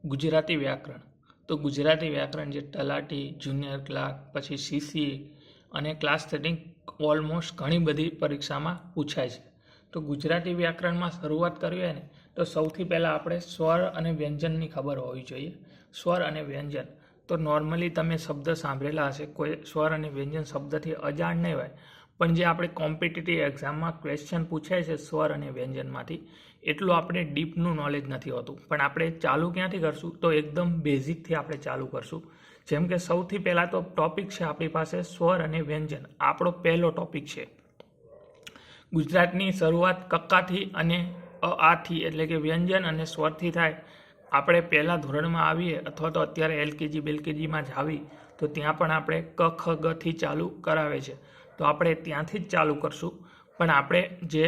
ગુજરાતી વ્યાકરણ. તો ગુજરાતી વ્યાકરણ જે તલાટી, જુનિયર ક્લાર્ક, પછી સીસીએ અને ક્લાસ 13 ઓલમોસ્ટ ઘણી બધી પરીક્ષામાં પૂછાય છે. તો ગુજરાતી વ્યાકરણમાં શરૂઆત કરવી હોય ને તો સૌથી પહેલાં આપણે સ્વર અને વ્યંજનની ખબર હોવી જોઈએ. સ્વર અને વ્યંજન તો નોર્મલી તમે શબ્દ સાંભળેલા હશે, કોઈ સ્વર અને વ્યંજન શબ્દથી અજાણ નહીં હોય, પણ જે આપણે કોમ્પિટિટિવ એક્ઝામમાં ક્વેશ્ચન પૂછાય છે સ્વર અને વ્યંજનમાંથી, એટલું આપણે ડીપનું નોલેજ નથી હોતું. પણ આપણે ચાલુ ક્યાંથી કરશું? તો એકદમ બેઝિકથી આપણે ચાલુ કરશું. જેમ કે સૌથી પહેલાં તો ટોપિક છે આપણી પાસે સ્વર અને વ્યંજન. આપણો પહેલો ટોપિક છે. ગુજરાતની શરૂઆત કક્કાથી અને આથી એટલે કે વ્યંજન અને સ્વરથી થાય. આપણે પહેલાં ધોરણમાં આવીએ અથવા તો અત્યારે એલકેજી બેલકેજીમાં જ આવી તો ત્યાં પણ આપણે ક ખ ગથી ચાલુ કરાવે છે. તો આપણે ત્યાંથી જ ચાલુ કરશું. પણ આપણે જે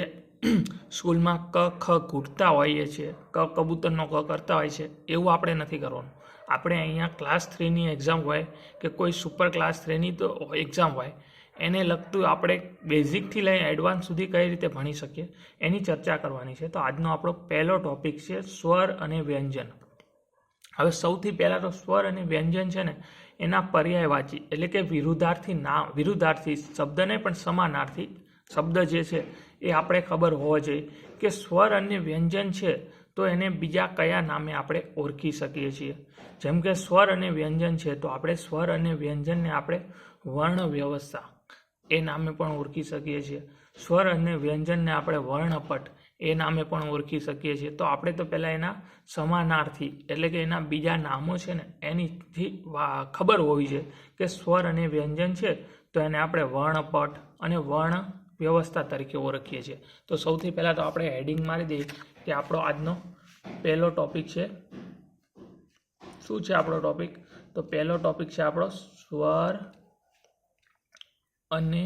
સ્કૂલમાં ક ખ ઘૂંટતા હોઈએ છીએ, ક કબૂતરનો ક કરતા હોય છે, એવું આપણે નથી કરવાનું. આપણે અહીંયા ક્લાસ 3ની એક્ઝામ હોય કે કોઈ સુપર ક્લાસ 3ની તો એક્ઝામ હોય, એને લગતું આપણે બેઝિકથી લઈને એડવાન્સ સુધી કઈ રીતે ભણી શકીએ એની ચર્ચા કરવાની છે. તો આજનો આપણો પહેલો ટોપિક છે સ્વર અને વ્યંજન. હવે સૌથી પહેલાં તો સ્વર અને વ્યંજન છે ને એના પર્યાયવાચી એટલે કે વિરુદ્ધાર્થી શબ્દ નહીં પણ સમાનાર્થી શબ્દ જે છે એ આપણે ખબર હોવો જોઈએ કે સ્વર અને વ્યંજન છે તો એને બીજા કયા નામે આપણે ઓળખી શકીએ છીએ. જેમ કે સ્વર અને વ્યંજન છે તો આપણે સ્વર અને વ્યંજનને આપણે વર્ણ વ્યવસ્થા એ નામે પણ ઓળખી શકીએ છીએ. સ્વર અને વ્યંજનને આપણે વર્ણપટ એ નામે પણ ઓળખી શકીએ છીએ. તો આપણે તો પહેલાં એના સમાનાર્થી એટલે કે એના બીજા નામો છે ને એનીથી ખબર હોવી છે કે સ્વર અને વ્યંજન છે તો એને આપણે વર્ણપટ અને વર્ણ વ્યવસ્થા તરીકે ઓળખીએ છીએ. તો સૌથી પહેલાં તો આપણે હેડિંગ મારી દઈએ કે આપણો આજનો પહેલો ટોપિક છે. શું છે આપણો ટોપિક? તો પહેલો ટોપિક છે આપણો સ્વર અને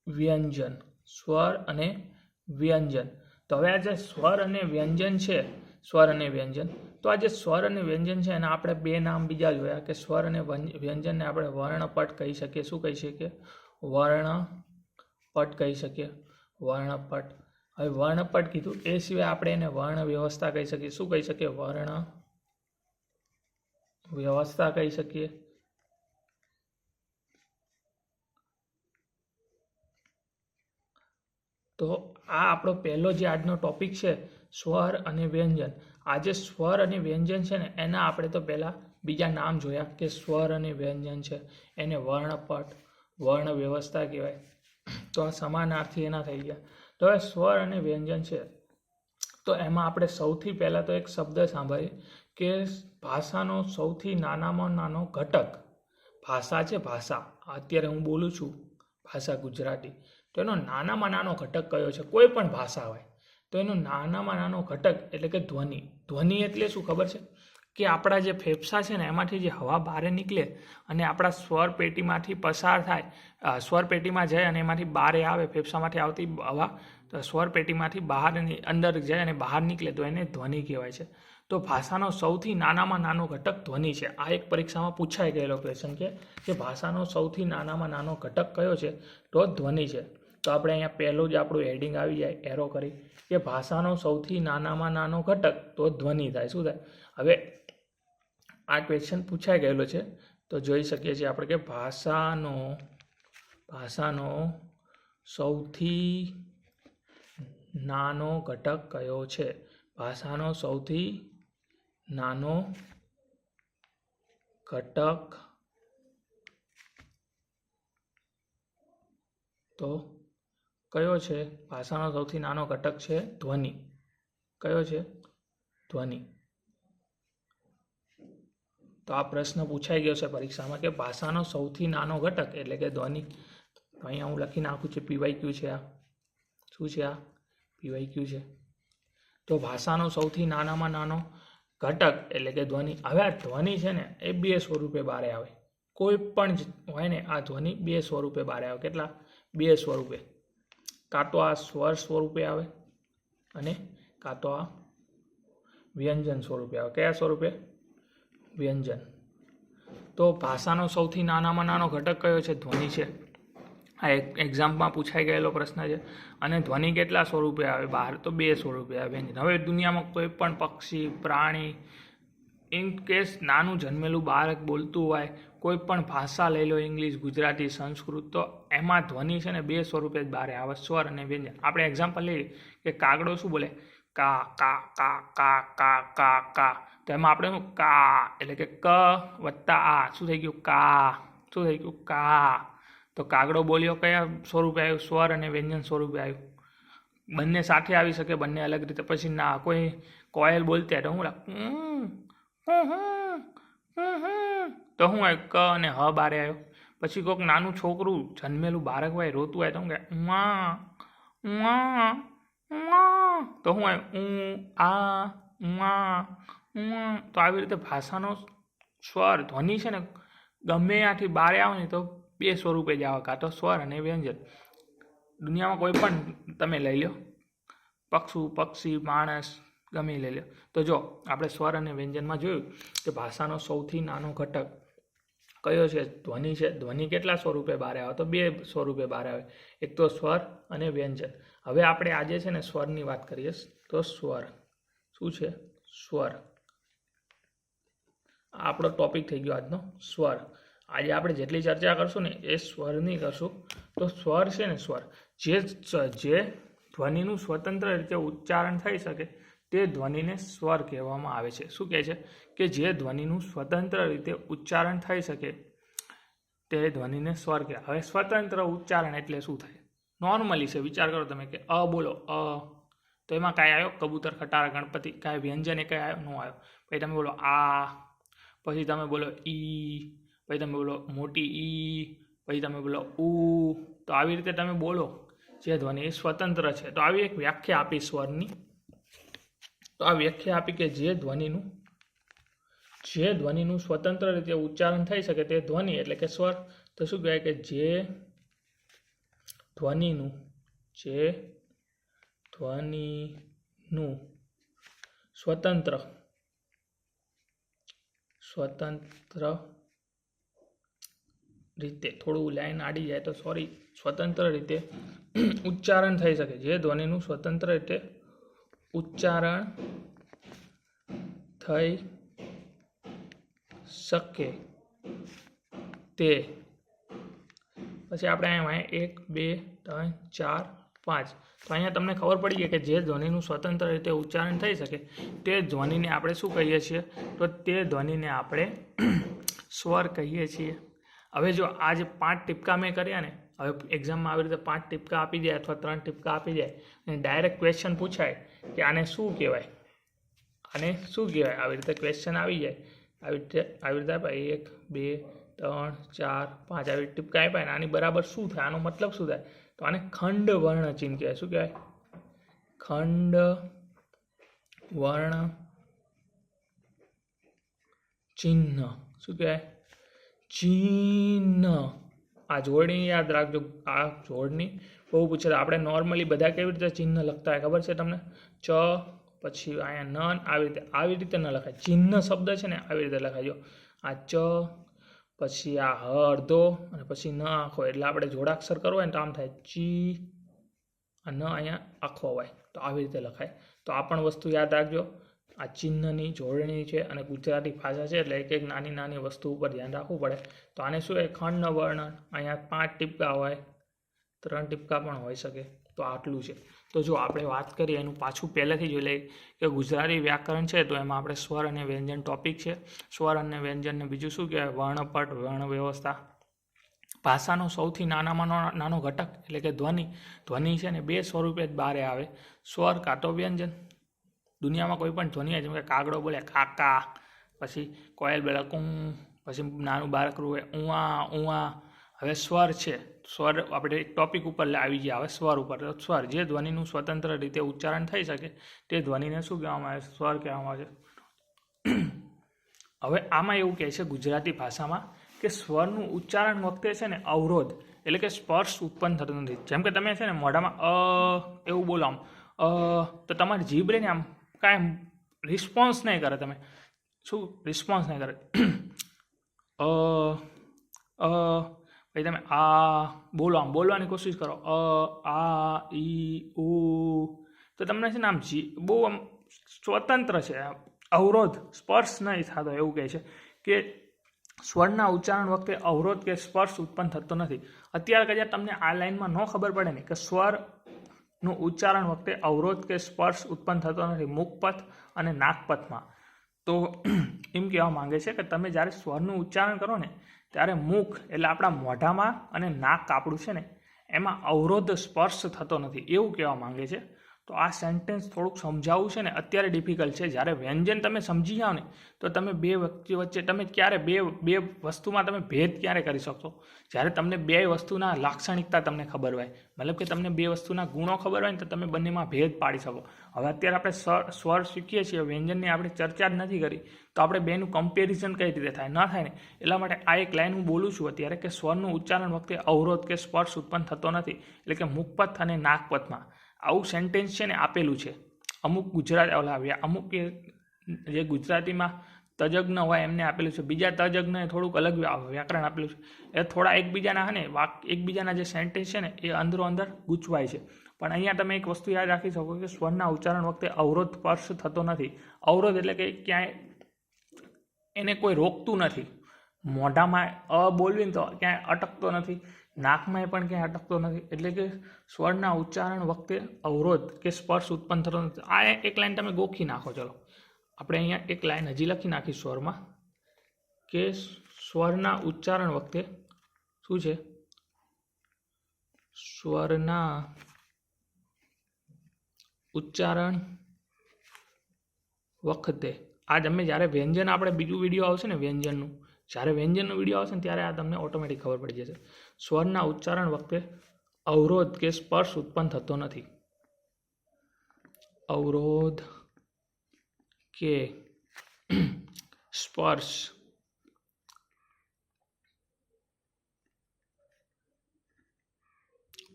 વ્યંજન. સ્વર અને વ્યંજન. તો હવે આ જે સ્વર અને વ્યંજન છે, સ્વર અને વ્યંજન, તો આ જે સ્વર અને વ્યંજન છે એના આપણે બે નામ બીજા જોયા કે સ્વર અને વ્યંજનને આપણે વર્ણપટ કહી શકીએ. શું કહી શકીએ? વર્ણપટ કહી શકીએ. વર્ણપટ. હવે વર્ણપટ કીધું એ સિવાય આપણે એને વર્ણ વ્યવસ્થા કહી શકીએ. શું કહી શકીએ? વર્ણ વ્યવસ્થા કહી શકીએ. તો આ આપણો પહેલો જે આજનો ટોપિક છે સ્વર અને વ્યંજન. આ જે સ્વર અને વ્યંજન છે ને એના આપણે તો પહેલાં બીજા નામ જોયા કે સ્વર અને વ્યંજન છે એને વર્ણપટ, વર્ણ વ્યવસ્થા કહેવાય. તો આ સમાનાર્થી એના થઈ ગયા. તો હવે સ્વર અને વ્યંજન છે તો એમાં આપણે સૌથી પહેલાં તો એક શબ્દ સાંભળીએ કે ભાષાનો સૌથી નાનામાં નાનો ઘટક. ભાષા છે, ભાષા અત્યારે હું બોલું છું ભાષા ગુજરાતી, તો એનો નાનામાં નાનો ઘટક કયો છે? કોઈ પણ ભાષા હોય તો એનો નાનામાં નાનો ઘટક એટલે કે ધ્વનિ. ધ્વનિ એટલે શું ખબર છે? કે આપણા જે ફેફસા છે ને એમાંથી જે હવા બહાર નીકળે અને આપણા સ્વર પેટીમાંથી પસાર થાય, સ્વર પેટીમાં જાય અને એમાંથી બહાર આવે, ફેફસામાંથી આવતી હવા સ્વર પેટીમાંથી બહાર અંદર જાય અને બહાર નીકળે તો એને ધ્વનિ કહેવાય છે. તો ભાષાનો સૌથી નાનામાં નાનો ઘટક ધ્વનિ છે. આ એક પરીક્ષામાં પૂછાઈ ગયેલો ક્વેશ્ચન છે કે ભાષાનો સૌથી નાનામાં નાનો ઘટક કયો છે? તો ધ્વનિ છે. તો આપણે અહીંયા પહેલું જ આપણું હેડિંગ આવી જાય એરો કરી કે ભાષાનો સૌથી નાનામાં નાનો ઘટક તો ધ્વનિ થાય. શું થાય? હવે આ ક્વેશ્ચન પૂછાઈ ગયેલો છે તો જોઈ શકીએ છીએ આપણે કે ભાષાનો સૌથી નાનો ઘટક કયો છે? ભાષાનો સૌથી નાનો ઘટક તો કયો છે? ભાષાનો સૌથી નાનો ઘટક છે ધ્વનિ. કયો છે? ધ્વનિ. તો આ પ્રશ્ન પૂછાઈ ગયો છે પરીક્ષામાં કે ભાષાનો સૌથી નાનો ઘટક એટલે કે ધ્વનિ. અહીંયા હું લખી નાખું છું પીવાયક્યુ છે. આ શું છે? આ પીવાયક્યુ છે. તો ભાષાનો સૌથી નાનામાં નાનો ઘટક એટલે કે ધ્વનિ. હવે આ ધ્વનિ છે ને એ બે સ્વરૂપે બહાર આવે. કોઈ પણ હોય ને આ ધ્વનિ બે સ્વરૂપે બહાર આવે. કેટલા? બે સ્વરૂપે. કાં તો આ સ્વર સ્વરૂપે આવે અને કાં તો આ વ્યંજન સ્વરૂપે આવે. કયા સ્વરૂપે? વ્યંજન. તો ભાષાનો સૌથી નાનામાં નાનો ઘટક કયો છે? ધ્વનિ છે. આ એક એક્ઝામમાં પૂછાઈ ગયેલો પ્રશ્ન છે. અને ધ્વનિ કેટલા સ્વરૂપે આવે બહાર? તો 2 સ્વરૂપે આવે વ્યંજન. હવે દુનિયામાં કોઈ પણ પક્ષી, પ્રાણી, ઇન કેસ નાનું જન્મેલું બાળક બોલતું હોય, કોઈ પણ ભાષા લઈ લો, ઇંગ્લિશ, ગુજરાતી, સંસ્કૃત, તો એમાં ધ્વનિ છે ને 2 સ્વરૂપે જ બહાર આવે, સ્વર અને વ્યંજન. આપણે એક્ઝામ્પલ લઈએ કે કાગડો શું બોલે? કા કા કા કા કા કા કા. તો એમાં આપણે શું કા એટલે કે ક વત્તા આ શું થઈ ગયું? કા. શું થઈ ગયું? કા. તો કાગડો બોલ્યો કયા સ્વરૂપે આવ્યું? સ્વર અને વ્યંજન સ્વરૂપે આવ્યું. બંને સાથે આવી શકે, બંને અલગ રીતે. પછી ના કોઈ કોયલ બોલતી હોય તો હું તો શું આવ્યું? ક અને હ બારે આવ્યો. પછી કોઈક નાનું છોકરું જન્મેલું બાળક હોય રોતું હોય તો શું કહે? ઉમા ઉમા ઉમા. તો શું આવ્યું? આ ઉમા ઉમા. તો આવી રીતે ભાષાનો સ્વર ધ્વનિ છે ને ગમે ત્યાંથી બારે આવે ને તો 2 સ્વરૂપે જ આવે, કાં તો સ્વર અને વ્યંજન. દુનિયામાં કોઈ પણ તમે લઈ લો, પક્ષી, માણસ, ગમે લઈ લો. તો જો આપણે સ્વર અને વ્યંજનમાં જોયું કે ભાષાનો સૌથી નાનો ઘટક કયો છે? ધ્વનિ છે. ધ્વનિ કેટલા સ્વરૂપે બહાર આવે? તો 2 સ્વરૂપે બહાર આવે, એક તો સ્વર અને વ્યંજન. હવે આપણે આજે છે ને સ્વરની વાત કરીએ. તો સ્વર શું છે? સ્વર આપણો ટોપિક થઈ ગયો આજનો, સ્વર. આજે આપણે જેટલી ચર્ચા કરશું ને એ સ્વરની કરશું. તો સ્વર છે ને, સ્વર જે ધ્વનિનું સ્વતંત્ર રીતે ઉચ્ચારણ થઈ શકે તે ધ્વનિને સ્વર કહેવામાં આવે છે. શું કહે છે? કે જે ધ્વનિનું સ્વતંત્ર રીતે ઉચ્ચારણ થઈ શકે તે ધ્વનિને સ્વર કહેવાય. હવે સ્વતંત્ર ઉચ્ચારણ એટલે શું થાય? નોર્મલી છે, વિચાર કરો તમે કે અ બોલો, અ તો એમાં કાંઈ આવ્યો? કબૂતર, ખટારા, ગણપતિ, કાંઈ વ્યંજન એ કાંઈ આવ્યો? ન આવ્યો. પછી તમે બોલો આ, પછી તમે બોલો ઈ, પછી તમે બોલો મોટી ઈ, પછી તમે બોલો ઉ. તો આવી રીતે તમે બોલો જે ધ્વનિ એ સ્વતંત્ર છે. તો આવી એક વ્યાખ્યા આપી સ્વરની. તો આ વ્યાખ્યા આપી કે જે ધ્વનિનું સ્વતંત્ર રીતે ઉચ્ચારણ થઈ શકે તે ધ્વનિ એટલે કે સ્વર. તો શું કહેવાય? કે જે ધ્વનિનું સ્વતંત્ર રીતે, થોડું લાઈન આડી જાય તો સોરી, સ્વતંત્ર રીતે ઉચ્ચારણ થઈ શકે, જે ધ્વનિનું સ્વતંત્ર રીતે ઉચ્ચારણ થઈ શકે તે. પછી આપણે અહીંયા 1 2 3 4 5. તો અહીંયા તમને ખબર પડી ગઈ કે જે ધ્વનિનું સ્વતંત્ર રીતે ઉચ્ચારણ થઈ શકે તે ધ્વનિને આપણે શું કહીએ છીએ? તો તે ધ્વનિને આપણે સ્વર કહીએ છીએ. હવે જો આ જે 5 ટીપકા મેં કર્યા ને, હવે એક્ઝામમાં આવી રીતે 5 ટીપકા આપી જાય અથવા 3 ટીપકા આપી જાય અને ડાયરેક્ટ ક્વેશ્ચન પૂછાય કે આને શું કહેવાય, આને શું કહેવાય, આવી રીતે ક્વેશ્ચન આવી જાય. આવી રીતે 1 2 3 4 5 આવી ટીપકા આપ્યા ને આની બરાબર શું થાય? આનો મતલબ શું થાય? તો આને ખંડ વર્ણ ચિહ્ન કહેવાય. શું કહેવાય? ખંડ વર્ણ ચિહ્ન. શું કહેવાય? ચિહ્ન. આ જોડણી યાદ રાખજો. આ જોડણી બહુ પૂછે. આપણે નોર્મલી બધા કેવી રીતે ચિહ્ન લખતા હોય ખબર છે તમને? ચ પછી અહીંયા ન, આવી રીતે ન લખાય. ચિહ્ન શબ્દ છે ને આવી રીતે લખાય. જો આ ચ પછી આ હ અડધો અને પછી ન આખો, એટલે આપણે જોડાક્ષર કરવો હોય ને તો આમ થાય ચી, આ ન અહીંયા આખો હોય તો આવી રીતે લખાય. તો આ પણ વસ્તુ યાદ રાખજો. આ ચિહ્નની જોડણી છે અને ગુજરાતી ભાષા છે એટલે એક નાની નાની વસ્તુ ઉપર ધ્યાન રાખવું પડે. તો આને શું હોય? ખંડ વર્ણ. અહીંયા 5 ટીપકા હોય, 3 ટીપકા પણ હોઈ શકે. તો આટલું છે. તો જો આપણે વાત કરીએ એનું પાછું પહેલેથી જોઈ લઈએ કે ગુજરાતી વ્યાકરણ છે તો એમાં આપણે સ્વર અને વ્યંજન ટોપિક છે. સ્વર અને વ્યંજનને બીજું શું કહેવાય? વર્ણપટ, વર્ણ વ્યવસ્થા. ભાષાનો સૌથી નાનામાં નાનો ઘટક એટલે કે ધ્વનિ. ધ્વનિ છે ને 2 સ્વરૂપે જ બહાર આવે, સ્વર કાં તો વ્યંજન. દુનિયામાં કોઈ પણ ધ્વનિ હોય જેમ કે કાગડો બોલે કાકા, પછી કોયલ બોલે કું, પછી નાનું બાળક રોવે ઉવા ઉવા. હવે સ્વર છે, સ્વર આપણે એક ટોપિક ઉપર આવી ગયા. હવે સ્વર ઉપર. સ્વર જે ધ્વનિનું સ્વતંત્ર રીતે ઉચ્ચારણ થઈ શકે તે ધ્વનિને શું કહેવામાં આવે? સ્વર કહેવામાં આવે છે. હવે આમાં એવું કહે છે ગુજરાતી ભાષામાં કે સ્વરનું ઉચ્ચારણ વખતે છે ને અવરોધ એટલે કે સ્પર્શ ઉત્પન્ન થતો નથી. જેમ કે તમે છે ને મોઢામાં એવું બોલો આમ તો તમારી જીભ રહીને આમ કાંઈ રિસ્પોન્સ નહીં કરે. તમે શું રિસ્પોન્સ નહીં કરે? પછી તમે આ બોલો, આમ બોલવાની કોશિશ કરો, આ ઈ ઉ, તો તમને છે ને આમ બહુ આમ સ્વતંત્ર છે, અવરોધ સ્પર્શ નહીં થતો. એવું કહે છે કે સ્વરના ઉચ્ચારણ વખતે અવરોધ કે સ્પર્શ ઉત્પન્ન થતો નથી. અત્યારે કદાચ તમને આ લાઈનમાં ન ખબર પડે ને કે સ્વરનું ઉચ્ચારણ વખતે અવરોધ કે સ્પર્શ ઉત્પન્ન થતો નથી મુખપથ અને નાકપથમાં, તો એમ કહેવા માંગે છે કે તમે જ્યારે સ્વરનું ઉચ્ચારણ કરો ને ત્યારે મુખ એટલે આપણા મોઢામાં અને નાક આપણું છે ને એમાં અવરોધ સ્પર્શ થતો નથી, એવું કહેવા માંગે છે. તો આ સેન્ટેન્સ થોડુંક સમજાવવું છે ને અત્યારે ડિફિકલ્ટ છે. જ્યારે વ્યંજન તમે સમજી જાઓ ને તો તમે બે વ્યક્તિ વચ્ચે તમે ક્યારે બે વસ્તુમાં તમે ભેદ ક્યારે કરી શકશો? જ્યારે તમને બે વસ્તુના લાક્ષણિકતા તમને ખબર હોય, મતલબ કે તમને બે વસ્તુના ગુણો ખબર હોય ને તો તમે બંનેમાં ભેદ પાડી શકો. હવે અત્યારે આપણે સ્વર શીખીએ છીએ, વ્યંજનની આપણે ચર્ચા જ નથી કરી, તો આપણે બેનું કમ્પેરિઝન કઈ રીતે થાય? ન થાય ને. એટલા માટે આ એક લાઈન હું બોલું છું અત્યારે કે સ્વરનું ઉચ્ચારણ વખતે અવરોધ કે સ્પર્શ ઉત્પન્ન થતો નથી, એટલે કે મુખપથ અને નાકપથમાં. આવું સેન્ટેન્સ છે ને આપેલું છે અમુક અમુક જે ગુજરાતીમાં તજજ્ઞ હોય એમને આપેલું છે, બીજા તજજ્ઞએ થોડુંક અલગ વ્યાકરણ આપેલું છે. એ થોડા એકબીજાના હે ને એકબીજાના જે સેન્ટેન્સ છે ને એ અંદરો અંદર ગૂંચવાય છે. પણ અહીંયા તમે એક વસ્તુ યાદ રાખી શકો કે સ્વરના ઉચ્ચારણ વખતે અવરોધ સ્પર્શ થતો નથી. અવરોધ એટલે કે ક્યાંય એને કોઈ રોકતું નથી. મોઢામાં બોલવી ને તો ક્યાંય અટકતો નથી, નાકમાં પણ ક્યાંય અટકતો નથી. એટલે કે સ્વરના ઉચ્ચારણ વખતે અવરોધ કે સ્પર્શ ઉત્પન્ન થતો નથી. આ એક લાઈન તમે ગોખી નાખો. ચલો આપણે અહીંયા એક લાઈન હજી લખી નાખી સ્વરમાં કે સ્વરના ઉચ્ચારણ વખતે શું છે? સ્વરના ઉચ્ચારણ વખતે આ તમે જ્યારે વ્યંજન આપણે બીજું વિડીયો આવશે ને વ્યંજનનું, જ્યારે વ્યંજનનો વિડીયો આવશે ને ત્યારે આ તમને ઓટોમેટિક ખબર પડી જશે. સ્વરના ઉચ્ચારણ વખતે અવરોધ કે સ્પર્શ ઉત્પન્ન થતો નથી. અવરોધ કે સ્પર્શ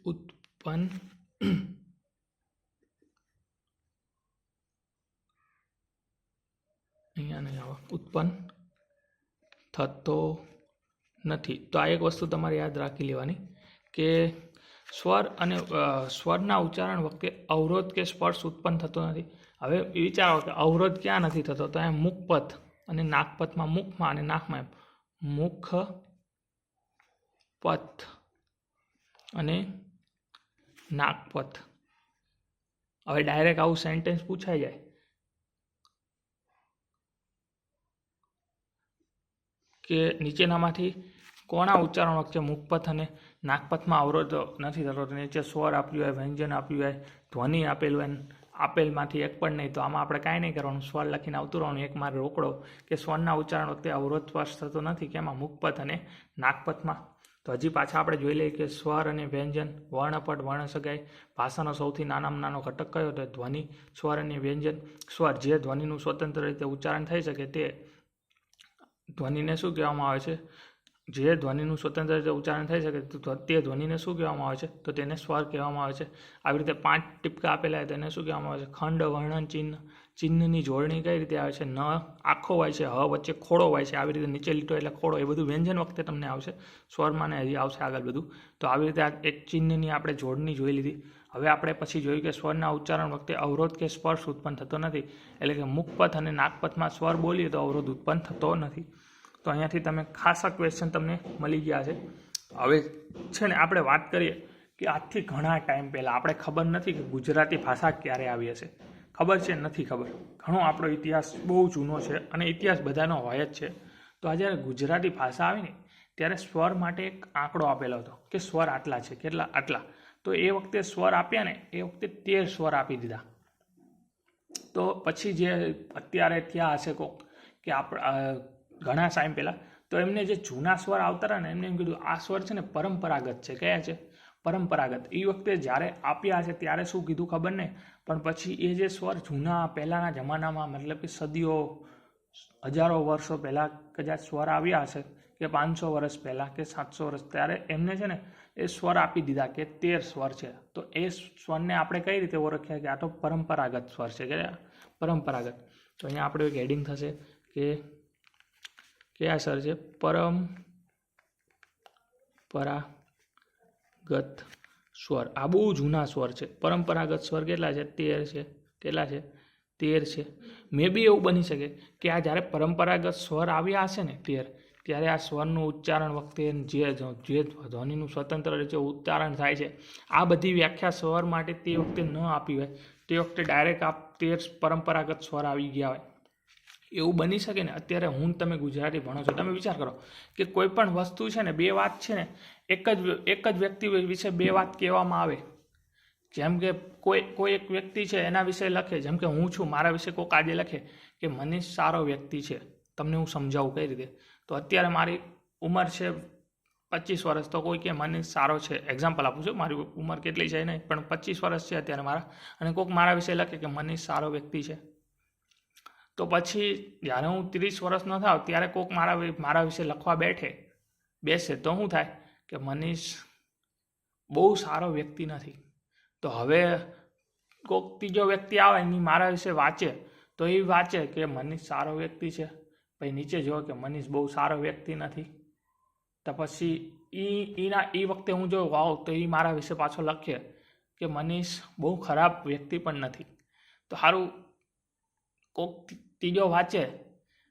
ઉત્પન્ન અહીંયા નહીં આવે, ઉત્પન્ન થતો નથી. તો આ એક વસ્તુ તમારે યાદ રાખી લેવાની કે સ્વર અને સ્વરના ઉચ્ચારણ વખતે અવરોધ કે સ્પર્શ ઉત્પન્ન થતો નથી. હવે વિચારો કે અવરોધ ક્યાં નથી થતો? તો અહીંયા મુખપથ અને નાકપથમાં, મુખમાં અને નાકમાં. મુખ પથ અને નાકપથ. હવે ડાયરેક્ટ આવું સેન્ટેન્સ પૂછાઈ જાય કે નીચેનામાંથી કોના ઉચ્ચારણ વખતે મુખપથ અને નાકપથમાં અવરોધ નથી થતો? નીચે સ્વર આપ્યું હોય, વ્યંજન આપ્યું હોય, ધ્વનિ આપેલું હોય, આપેલમાંથી એક પણ નહીં, તો આમાં આપણે કાંઈ નહીં કરવાનું, સ્વર લખીને આવતું રહેવાનું. એક મારે રોકડો કે સ્વરના ઉચ્ચારણ વખતે અવરોધ સ્પર્શ થતો નથી કેમાં? મુખપથ અને નાકપથમાં. તો હજી પાછા આપણે જોઈ લઈએ કે સ્વર અને વ્યંજન, વર્ણપટ, વર્ણસગાઈ, ભાષાનો સૌથી નાનામાં નાનો ઘટક કયો? તો ધ્વનિ. સ્વર અને વ્યંજન, સ્વર જે ધ્વનિનું સ્વતંત્ર રીતે ઉચ્ચારણ થઈ શકે તે ધ્વનિને શું કહેવામાં આવે છે? જે ધ્વનિનું સ્વતંત્ર રીતે ઉચ્ચારણ થઈ શકે તે ધ્વનિને શું કહેવામાં આવે છે? તો તેને સ્વર કહેવામાં આવે છે. આવી રીતે 5 ટીપકા આપેલા હોય તેને શું કહેવામાં આવે છે? ખંડ, વર્ણન, ચિહ્ન. ચિહ્નની જોડણી કઈ રીતે આવે છે? ન આખો હોય છે, હ વચ્ચે ખોડો હોય છે, આવી રીતે નીચે લીટો એટલે ખોડો. એ બધું વ્યંજન વખતે તમને આવશે, સ્વરમાં ને હજી આવશે આગળ બધું. તો આવી રીતે આ એક ચિહ્નની આપણે જોડણી જોઈ લીધી. હવે આપણે પછી જોયું કે સ્વરના ઉચ્ચારણ વખતે અવરોધ કે સ્પર્શ ઉત્પન્ન થતો નથી, એટલે કે મુખપથ અને નાકપથમાં સ્વર બોલીએ તો અવરોધ ઉત્પન્ન થતો નથી. તો અહીંયાથી તમે ખાસા ક્વેશ્ચન તમને મળી ગયા છે. હવે છે ને આપણે વાત કરીએ કે આજથી ઘણા ટાઈમ પહેલાં આપણે ખબર નથી કે ગુજરાતી ભાષા ક્યારે આવી હશે. ખબર છે? નથી ખબર. ઘણો આપણો ઇતિહાસ બહુ જૂનો છે અને ઇતિહાસ બધાનો હોય જ છે. તો આ જ્યારે ગુજરાતી ભાષા આવી ને ત્યારે સ્વર માટે એક આંકડો આપેલો હતો કે સ્વર આટલા છે. કેટલા? આટલા. તો એ વખતે સ્વર આપ્યા ને એ વખતે 13 સ્વર આપી દીધા. તો પછી જે અત્યારે થયા હશે કોક કે ઘણા ટાઈમ પહેલાં, તો એમને જે જૂના સ્વર આવતા હતા ને એમને એમ કીધું આ સ્વર છે ને પરંપરાગત છે. કયા છે? પરંપરાગત. એ વખતે જ્યારે આપ્યા હશે ત્યારે શું કીધું ખબર નહીં, પણ પછી એ જે સ્વર જૂના પહેલાંના જમાનામાં, મતલબ કે સદીઓ, હજારો વર્ષો પહેલાં કદાચ સ્વર આવ્યા હશે કે 500 વર્ષ પહેલાં કે 700 વર્ષ, ત્યારે એમને છે ને એ સ્વર આપી દીધા કે 13 સ્વર છે. તો એ સ્વરને આપણે કઈ રીતે ઓળખ્યા કે આ તો પરંપરાગત સ્વર છે? કે પરંપરાગત. તો અહીંયા આપણે એક હેડિંગ થશે કે કયા સ્વર છે? પરંપરાગત સ્વર આ બહુ જૂના સ્વર છે. પરંપરાગત સ્વર કેટલા છે? 13 છે. કેટલા છે? 13 છે. મે બી એવું બની શકે કે આ જ્યારે પરંપરાગત સ્વર આવ્યા હશે ને 13, ત્યારે આ સ્વરનું ઉચ્ચારણ વખતે જે ધ્વનિનું સ્વતંત્ર રીતે ઉચ્ચારણ થાય છે, આ બધી વ્યાખ્યા સ્વર માટે તે વખતે ન આપી હોય, તે વખતે ડાયરેક્ટ આ 13 પરંપરાગત સ્વર આવી ગયા હોય, એવું બની શકે ને. અત્યારે તમે ગુજરાતી ભણો છો, તમે વિચાર કરો કે કોઈ પણ વસ્તુ છે ને, બે વાત છે ને, એક જ વ્યક્તિ વિશે બે વાત કહેવામાં આવે. જેમ કે કોઈ એક વ્યક્તિ છે એના વિશે લખે, જેમ કે હું છું, મારા વિશે કોઈક આજે લખે કે મનીષ સારો વ્યક્તિ છે. તમને હું સમજાવું કઈ રીતે. તો અત્યારે મારી ઉંમર છે 25 વર્ષ, તો કોઈ કે મનીષ સારો છે, એક્ઝામ્પલ આપું છું, મારી ઉંમર કેટલી છે નહીં, પણ 25 વર્ષ છે અત્યારે મારા, અને કોઈક મારા વિશે લખે કે મનીષ સારો વ્યક્તિ છે. તો પછી જ્યારે હું 30 વર્ષનો થાવ ત્યારે કોઈક મારા વિશે લખવા બેસે તો શું થાય કે મનીષ બહુ સારો વ્યક્તિ નથી. તો હવે કોઈક ત્રીજો વ્યક્તિ આવે એની મારા વિશે વાંચે, તો એ વાંચે કે મનીષ સારો વ્યક્તિ છે, પછી નીચે જો કે મનીષ બહુ સારો વ્યક્તિ નથી. તો પછી એ વખતે હું જો વાવ તો એ મારા વિશે પાછો લખે કે મનીષ બહુ ખરાબ વ્યક્તિ પણ નથી. તો સારું કોઈક ત્રીજો વાંચે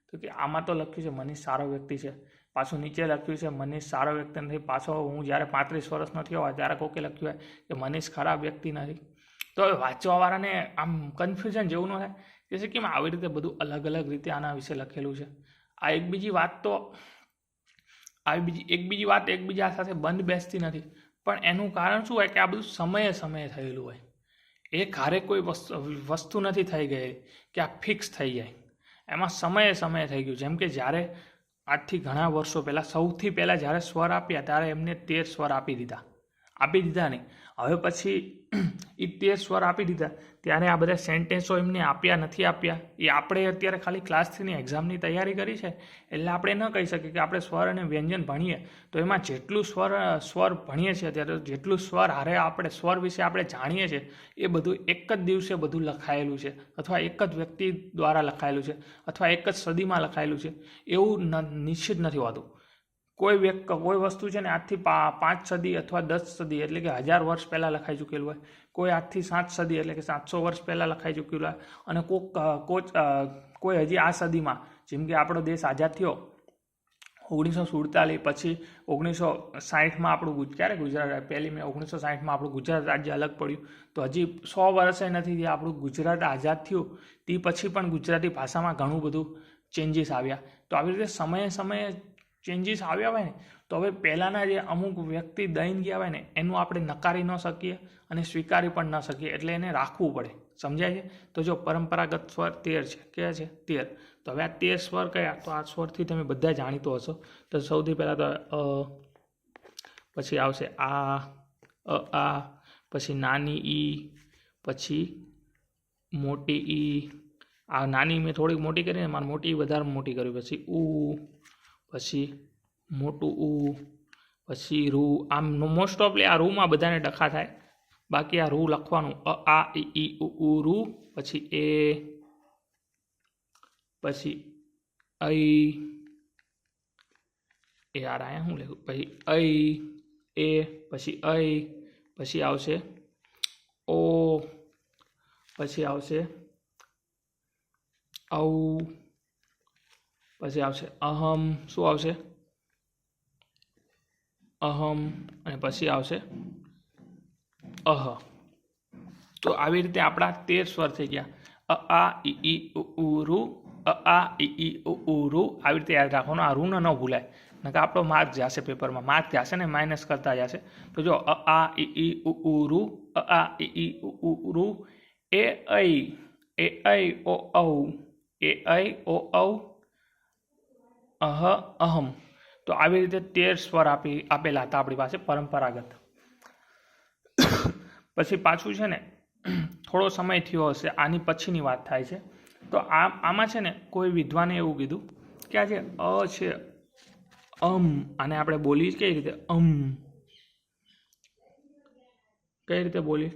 તો કે આમાં તો લખ્યું છે મનીષ સારો વ્યક્તિ છે, પાછું નીચે લખ્યું છે મનીષ સારો વ્યક્તિ નથી. પાછો હું જ્યારે 35 વર્ષનો થયો હોય ત્યારે કોકે લખ્યું હોય કે મનીષ ખરાબ વ્યક્તિ નથી. તો હવે વાંચવાવાળાને આમ કન્ફ્યુઝન જેવું ન થાય કે કેમ આવી રીતે બધું અલગ અલગ રીતે આના વિશે લખેલું છે. આ એકબીજી વાત એકબીજા સાથે બંધ બેસતી નથી, પણ એનું કારણ શું હોય કે આ બધું સમયે થયેલું હોય. એક હારે કોઈ વસ્તુ નથી થઈ ગઈ કે આ ફિક્સ થઈ જાય, એમાં સમયે થઈ ગયું. જેમ કે જ્યારે આજથી ઘણા વર્ષો પહેલાં, સૌથી પહેલાં જ્યારે સ્વર આપ્યા ત્યારે એમને 13 સ્વર આપી દીધા નહીં. હવે પછી એ 13 સ્વર આપી દીધા ત્યારે આ બધા સેન્ટેન્સો એમને આપ્યા નથી આપ્યા, એ આપણે અત્યારે ખાલી ક્લાસ 3ની એક્ઝામની તૈયારી કરી છે એટલે આપણે ન કહી શકીએ કે આપણે સ્વર અને વ્યંજન ભણીએ તો એમાં જેટલું સ્વર ભણીએ છીએ ત્યારે જેટલું સ્વર હારે આપણે સ્વર વિશે આપણે જાણીએ છીએ એ બધું એક જ દિવસે બધું લખાયેલું છે, અથવા એક જ વ્યક્તિ દ્વારા લખાયેલું છે, અથવા એક જ સદીમાં લખાયેલું છે, એવું નિશ્ચિત નથી હોતું. કોઈ વસ્તુ છે ને આજથી 5 સદી અથવા 10 સદી એટલે કે 1000 વર્ષ પહેલાં લખાઈ ચૂકેલું હોય, કોઈ આજથી 7 સદી એટલે કે 700 વર્ષ પહેલાં લખાઈ ચૂકેલું હોય, અને કોઈ હજી આ સદીમાં, જેમ કે આપણો દેશ આઝાદ થયો 1947 પછી 1960માં આપણું ક્યારે ગુજરાત 1 મે 1960માં આપણું ગુજરાત રાજ્ય અલગ પડ્યું, તો હજી 100 વર્ષે નથી થયા આપણું ગુજરાત આઝાદ થયું. તે પછી પણ ગુજરાતી ભાષામાં ઘણું બધું ચેન્જીસ આવ્યા. તો આવી રીતે સમયે ચેન્જીસ આવ્યા હોય ને, તો હવે પહેલાંના જે અમુક વ્યક્તિ દઈને ગયા હોય ને એનું આપણે નકારી ન શકીએ અને સ્વીકારી પણ ન શકીએ, એટલે એને રાખવું પડે. સમજાય છે? તો જો પરંપરાગત સ્વર 13 છે. કયા છે? 13. તો હવે આ 13 સ્વર કયા? તો આ સ્વરથી તમે બધા જાણીતો હશો. તો સૌથી પહેલાં તો પછી આવશે આ, પછી નાની ઈ, પછી મોટી ઈ. આ નાની મેં થોડીક મોટી કરીને મારે મોટી વધારે મોટી કરવી, પછી પછી મોટું પછી રૂ. આમ મોસ્ટ ઓફલી આ રૂમાં બધાને ડખા થાય, બાકી આ રૂ લખવાનું આ ઈ ઉ રૂ, પછી એ, પછી યાર આયા શું લખ્યું, પછી એ, પછી આવશે ઓ, પછી આવશે ઔ, પછી આવશે અહમ. શું આવશે? અહમ. અને પછી આવશે અહ. તો આવી રીતે આપણા 13 સ્વર થઈ ગયા. આ ઈ ઉ રૂ, આ ઈ ઉ રૂ. આવી રીતે યાદ રાખવાનું, આ રૂ ન ભૂલાય, નકર આપણો માર્ક જશે પેપરમાં, માર્ક જશે ને માઇનસ કરતા જશે. તો જો આ ઈ ઉ રૂ, આ ઈ ઉ રૂ, એ ઐ ઓ ઔ, એ ઐ ઓ ઔ, અહ અહમ. તો આવી રીતે 13 સ્વર આપેલા હતા આપણી પાસે પરંપરાગત. પછી પાછું છે ને થોડો સમય થયો હશે, આની પછીની વાત થાય છે. તો આમાં છે ને કોઈ વિદ્વાને એવું કીધું કે આ જે છે આને આપણે બોલી કઈ રીતે? કઈ રીતે બોલી?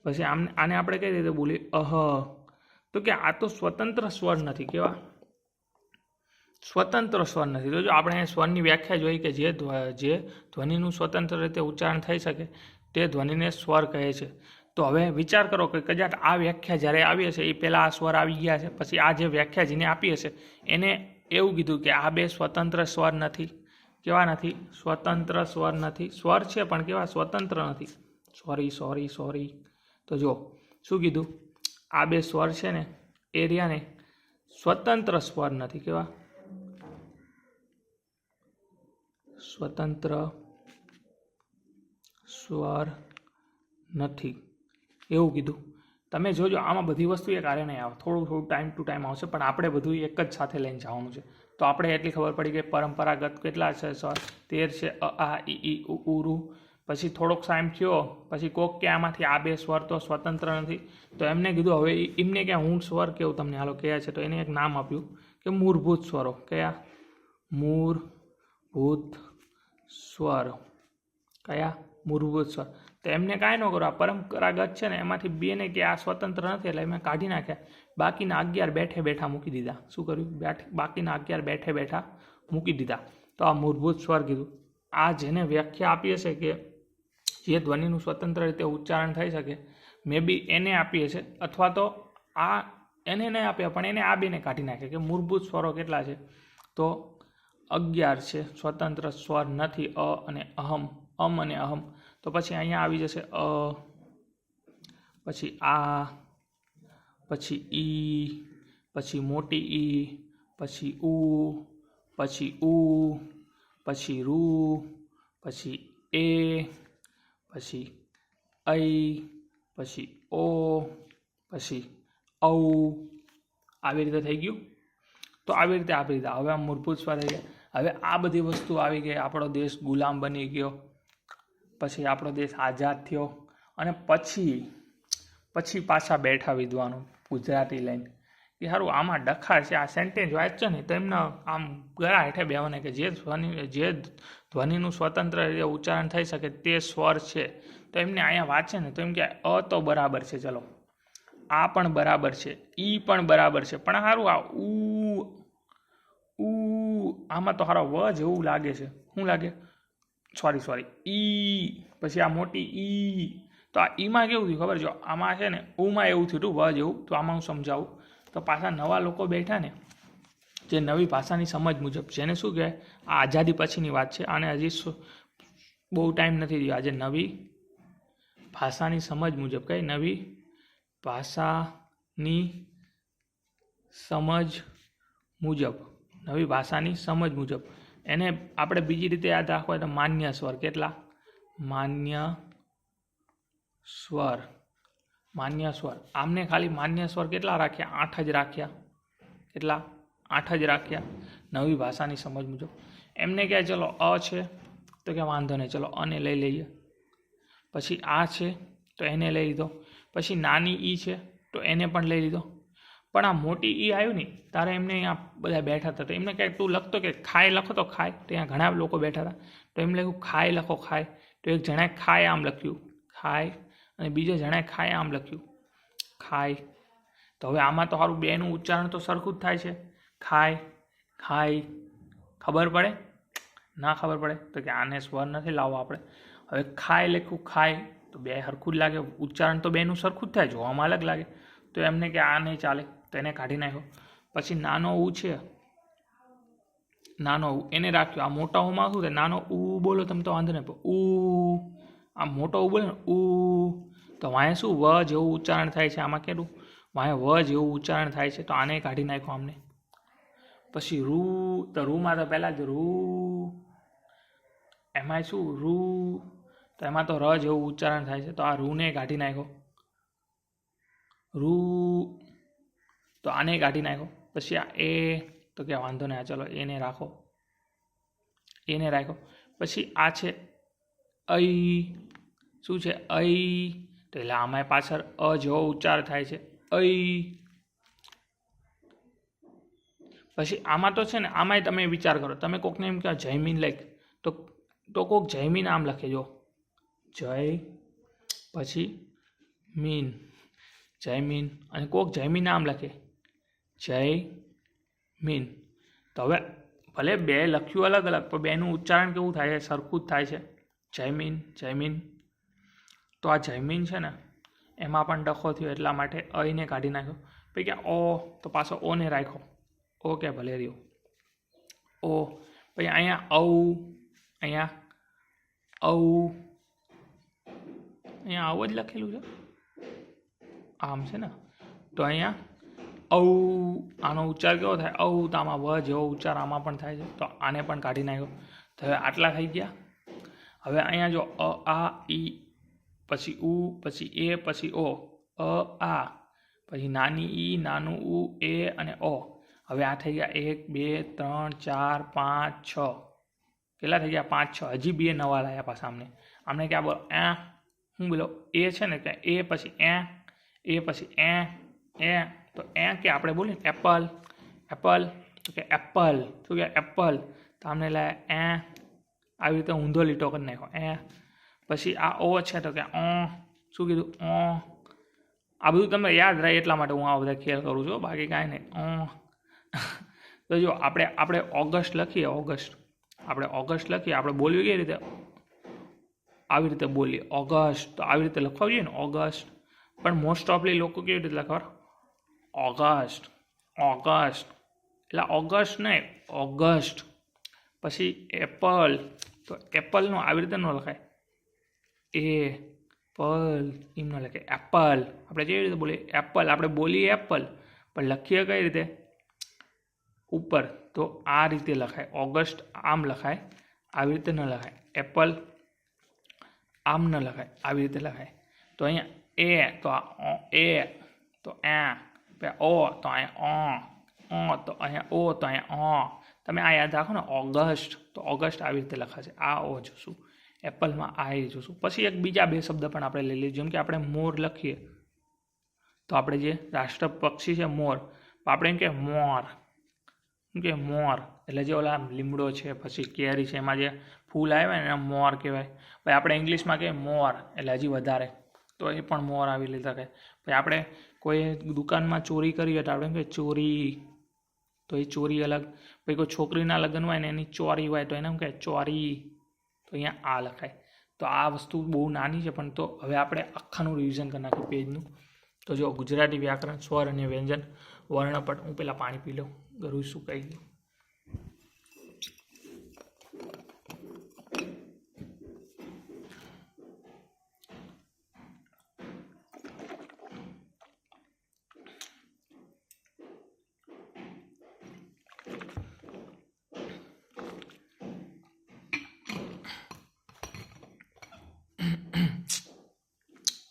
પછી આને આપણે કઈ રીતે બોલી? અહ. તો કે આ તો સ્વતંત્ર સ્વર નથી. કેવા? સ્વતંત્ર સ્વર નથી. તો જો આપણે સ્વરની વ્યાખ્યા જોઈ કે જે ધ્વનિનું સ્વતંત્ર રીતે ઉચ્ચારણ થઈ શકે તે ધ્વનિને સ્વર કહે છે. તો હવે વિચાર કરો કે કદાચ આ વ્યાખ્યા જ્યારે આવી હશે એ પહેલાં આ સ્વર આવી ગયા છે, પછી આ જે વ્યાખ્યા જેને આપી હશે એને એવું કીધું કે આ બે સ્વતંત્ર સ્વર નથી. કેવા નથી? સ્વતંત્ર સ્વર નથી. સ્વર છે પણ કેવા? સ્વતંત્ર નથી. સોરી. તો જો શું કીધું? આ બે સ્વર છે ને એરિયાને સ્વતંત્ર સ્વર નથી. કેવા? સ્વતંત્ર સ્વર નથી એવું કીધું. તમે જોજો આમાં બધી વસ્તુ એક હારે નહીં આવે, થોડું ટાઈમ ટુ ટાઈમ આવશે, પણ આપણે બધું એક જ સાથે લઈને જવાનું છે. તો આપણે એટલી ખબર પડી કે પરંપરાગત કેટલા છે સ્વર? 13 છે. અ આ ઈ ઉ પછી થોડોક ટાઈમ થયો પછી કોક કે આમાંથી આ બે સ્વર તો સ્વતંત્ર નથી. તો એમને કીધું હવે એમને કે હું સ્વર કેવું તમને હાલો કયા છે, તો એને એક નામ આપ્યું કે મૂળભૂત સ્વરો. કયા? મૂળભૂત સ્વરો. કયા? મૂળભૂત સ્વર. તો એમને કાંઈ ન કરો, આ પરંપરાગત છે ને એમાંથી બેને કે આ સ્વતંત્ર નથી એટલે એમને કાઢી નાખ્યા. બાકીના 11 બેઠે બેઠા મૂકી દીધા. શું કર્યું? બાકીના 11 બેઠે બેઠા મૂકી દીધા. તો આ મૂળભૂત સ્વર કીધું. આ જેને વ્યાખ્યા આપી હશે કે જે ધ્વનિનું સ્વતંત્ર રીતે ઉચ્ચારણ થઈ શકે, મે બી એને આપી હશે, અથવા તો આ એને નહીં આપ્યા પણ એને આ બેને કાઢી નાખે કે મૂળભૂત સ્વરો કેટલા છે? તો 11 છે. સ્વતંત્ર સ્વર નથી. અ અને અહમ, અને અહમ. તો પછી અહીંયા આવી જશે અ, પછી આ, પછી ઈ, પછી મોટી ઈ, પછી ઉ, પછી પછી રૂ, પછી એ, પછી ઐ, પછી ઓ, પછી ઔ. આવી રીતે થઈ ગયું. તો આવી રીતે આપી દીધા. હવે આ મૂળભૂત સ્વર થઈ ગયા. હવે આ બધી વસ્તુ આવી ગઈ. આપણો દેશ ગુલામ બની ગયો, પછી આપણો દેશ આઝાદ થયો, અને પછી પાછા બેઠા વિદ્વાનો ગુજરાતી લઈને કે સારું આમાં ડખાર છે, આ સેન્ટેન્સ વાંચશે ને તો એમને આમ ગળા હેઠે બેવાને કે જે ધ્વનિનું સ્વતંત્ર રીતે ઉચ્ચારણ થઈ શકે તે સ્વર છે. તો એમને અહીંયા વાંચે ને તો એમ કે અ તો બરાબર છે, ચલો આ પણ બરાબર છે, ઈ પણ બરાબર છે, પણ સારું આ ઉ આમાં તો સારો વ જેવું લાગે છે. શું લાગે? સોરી ઈ. પછી આ મોટી ઈ. તો આ ઈમાં કેવું થયું ખબર? જો આમાં છે ને ઉમાં એવું થયું હતું વ જેવું. તો આમાં હું સમજાવું. તો પાછા નવા લોકો બેઠા ને જે નવી ભાષાની સમજ મુજબ, જેને શું કહેવાય આ આઝાદી પછીની વાત છે, આને હજી બહુ ટાઈમ નથી થયો. આજે નવી ભાષાની સમજ મુજબ, કઈ નવી ભાષાની સમજ મુજબ, નવી ભાષાની સમજ મુજબ એને આપણે બીજી રીતે યાદ રાખવા તો માન્ય સ્વર. કેટલા? માન્ય સ્વર. આમને ખાલી માન્ય સ્વર કેટલા રાખ્યા? 8 જ રાખ્યા. કેટલા? 8 જ રાખ્યા નવી ભાષાની સમજ મુજબ. એમને કહે ચલો અ છે તો કે વાંધો નહીં, ચલો અને લઈ લઈએ. પછી આ છે તો એને લઈ લીધો. પછી નાની ઈ છે તો એને પણ લઈ લીધો. પણ આ મોટી ઈ આવ્યું ને તારે એમને અહીંયા બધા બેઠા હતા. તો એમને કહે તું લખતો કે ખાય લખો તો ખાય. તો અહીંયા ઘણા લોકો બેઠા હતા. તો એમ લખ્યું ખાય લખો ખાય. તો એક જણાએ ખાય આમ લખ્યું ખાય, અને બીજા જણાએ ખાય આમ લખ્યું ખાય. તો હવે આમાં તો સારું બેનું ઉચ્ચારણ તો સરખું જ થાય છે. ખાય, ખાય. ખબર પડે? ના ખબર પડે તો કે આને સ્વર નથી લાવવો આપણે. હવે ખાય લખ્યું ખાય તો બે સરખું જ લાગે, ઉચ્ચારણ તો બેનું સરખું જ થાય, જોવામાં અલગ લાગે. તો એમને કે આ નહીં ચાલે, તો એને કાઢી નાખ્યો. પછી નાનો ઉ છે, નાનો ઉ એને રાખ્યો. આ મોટા ઉમાં શું થાય? નાનો ઉ બોલો તમે તો વાંધો નહીં, ઉ આ મોટો ઉ બોલે ને ઉ, તો વાંહે શું વ જેવું ઉચ્ચારણ થાય છે. આમાં કેટલું વાંહે વ જેવું ઉચ્ચારણ થાય છે. તો આને કાઢી નાખ્યો આમને. પછી રૂ, તો રૂમાં તો પહેલાં જ રૂ, એમાં શું રૂ, તો એમાં તો ર જેવું ઉચ્ચારણ થાય છે. તો આ રૂને કાઢી નાખ્યો. રૂ, તો આને કાઢી નાખ્યો. પછી આ એ, તો કે વાંધો નહીં, ચલો એને રાખો, એને રાખ્યો. પછી આ છે ઐ. શું છે? ઐ. તો એટલે આમાં પાછળ અ જેવો ઉચ્ચાર થાય છે ઐ. પછી આમાં તો છે ને આમાંય તમે વિચાર કરો, તમે કોકને એમ કહો જયમીન લખ, તો કોક જયમીન આમ લખે, જો જય પછી મીન, જયમીન. અને કોક જયમીન આમ લખે જય મીન. તો હવે ભલે બે લખ્યું અલગ અલગ પણ બેનું ઉચ્ચારણ કેવું થાય છે? સરખું જ થાય છે. જયમીન, જયમીન. તો આ જયમીન છે ને એમાં પણ ડખો થયો એટલા માટે અઈને કાઢી નાખ્યો. પછી કે ઓ, તો પાછો ઓને રાખ્યો. ઓ કે ભલે રહ્યો ઓ. પછી અહીંયા ઔ, અહીંયા ઔ, અહીંયા આવું જ લખેલું છે આમ છે ને. તો અહીંયા ઔ, આનો ઉચ્ચાર કેવો થાય? ઔ. તો આમાં વ જેવો ઉચ્ચાર આમાં પણ થાય છે. તો આને પણ કાઢી નાખ્યો. તો હવે આટલા થઈ ગયા. હવે અહીંયા જો અ આ ઈ, પછી ઉ, પછી એ, પછી ઓ. અ આ, પછી નાની ઈ, નાનું ઉ, એ અને ઓ. હવે આ થઈ ગયા 1 2 3 4 5 6. કેટલા થઈ ગયા? 5 6. હજી બે નવા લાયા પાછા આમને ક્યાં બોલો? શું બોલો? એ છે ને કે એ પછી એ પછી એ. તો કે આપણે બોલીએ એપલ, એપલ. તો કે એપલ. શું કે એપલ? તો આમને લાયા આવી રીતે ઊંધો લીટો કરી નાખ્યો પછી આ ઓ છે તો કે શું કીધું? આ બધું તમને યાદ રહે એટલા માટે હું આ બધા ખેલ કરું છું, બાકી કાંઈ નહીં. તો જો આપણે ઓગસ્ટ લખીએ, ઓગસ્ટ. આપણે ઓગસ્ટ લખીએ, આપણે બોલવી કઈ રીતે? આવી રીતે બોલીએ ઓગસ્ટ. તો આવી રીતે લખવા જોઈએ ને ઓગસ્ટ. પણ મોસ્ટ ઓફલી લોકો કેવી રીતે લખવા? August, August. એટલે ઓગસ્ટ નહીં, ઓગસ્ટ. પછી એપલ. તો એપલનું આવી રીતે ન લખાય. પલ એમ ન લખાય. એપલ. આપણે કેવી રીતે બોલીએ? એપલ. આપણે બોલીએ એપલ પણ લખીએ કઈ રીતે? ઉપર. તો આ રીતે લખાય. ઓગસ્ટ આમ લખાય, આવી રીતે ન લખાય. એપલ આમ ન લખાય, આવી રીતે લખાય. તો અહીંયા તો આ એ, તો ઓ, તો અહીંયા તો અહીંયા ઓ, તો અહીંયા તમે આ યાદ રાખો ને ઓગસ્ટ. તો ઓગસ્ટ આવી રીતે લખાશે. આ ઓ જોશું, એપલમાં આ એ જોશું. પછી એક બીજા બે શબ્દ પણ આપણે લઈ લઈએ. જેમ કે આપણે મોર લખીએ તો આપણે જે રાષ્ટ્ર પક્ષી છે મોર, આપણે એમ કે મોર. શું કે મોર? એટલે જે ઓલા લીમડો છે, પછી કેરી છે, એમાં જે ફૂલ આવે ને એને મોર કહેવાય. પછી આપણે ઇંગ્લિશમાં કહીએ મોર, એટલે હજી વધારે. તો એ પણ મોર આવી રીતે કહે. પછી આપણે કોઈ દુકાનમાં ચોરી કરી હોય તો આપણે એમ કે ચોરી. તો એ ચોરી અલગ. પછી કોઈ છોકરીના લગ્ન હોય ને એની ચોરી હોય તો એને એમ કહે ચોરી. તો અહીંયા આ લખાય. તો આ વસ્તુ બહુ નાની છે, પણ તો હવે આપણે આખાનું રિવિઝન કરી નાખ્યું પેજનું. તો જો ગુજરાતી વ્યાકરણ, સ્વર અને વ્યંજન, વર્ણપટ. હું પહેલાં પાણી પી લઉં, ગળું સુકાઈ ગયું.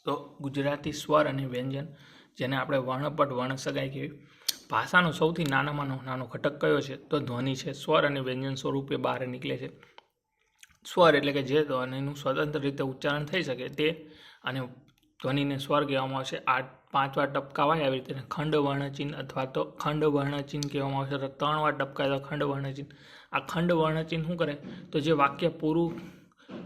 તો ગુજરાતી સ્વર અને વ્યંજન, જેને આપણે વર્ણપટ, વર્ણસગાઈ કહેવાય. ભાષાનો સૌથી નાનામાં નાનો ઘટક કયો છે? તો ધ્વનિ છે. સ્વર અને વ્યંજન સ્વરૂપે બહાર નીકળે છે. સ્વર એટલે કે જે ધ્વનિનું સ્વતંત્ર રીતે ઉચ્ચારણ થઈ શકે તે, અને ધ્વનિને સ્વર કહેવામાં આવશે. 5 વાર ટપકાવાય આવી રીતે ખંડ વર્ણચિહ્ન અથવા તો ખંડ વર્ણચિહ્ન કહેવામાં આવશે. 3 વાર ટપકાય તો ખંડ વર્ણચિહ્ન. આ ખંડ વર્ણચિહ્ન શું કરે? તો જે વાક્ય પૂરું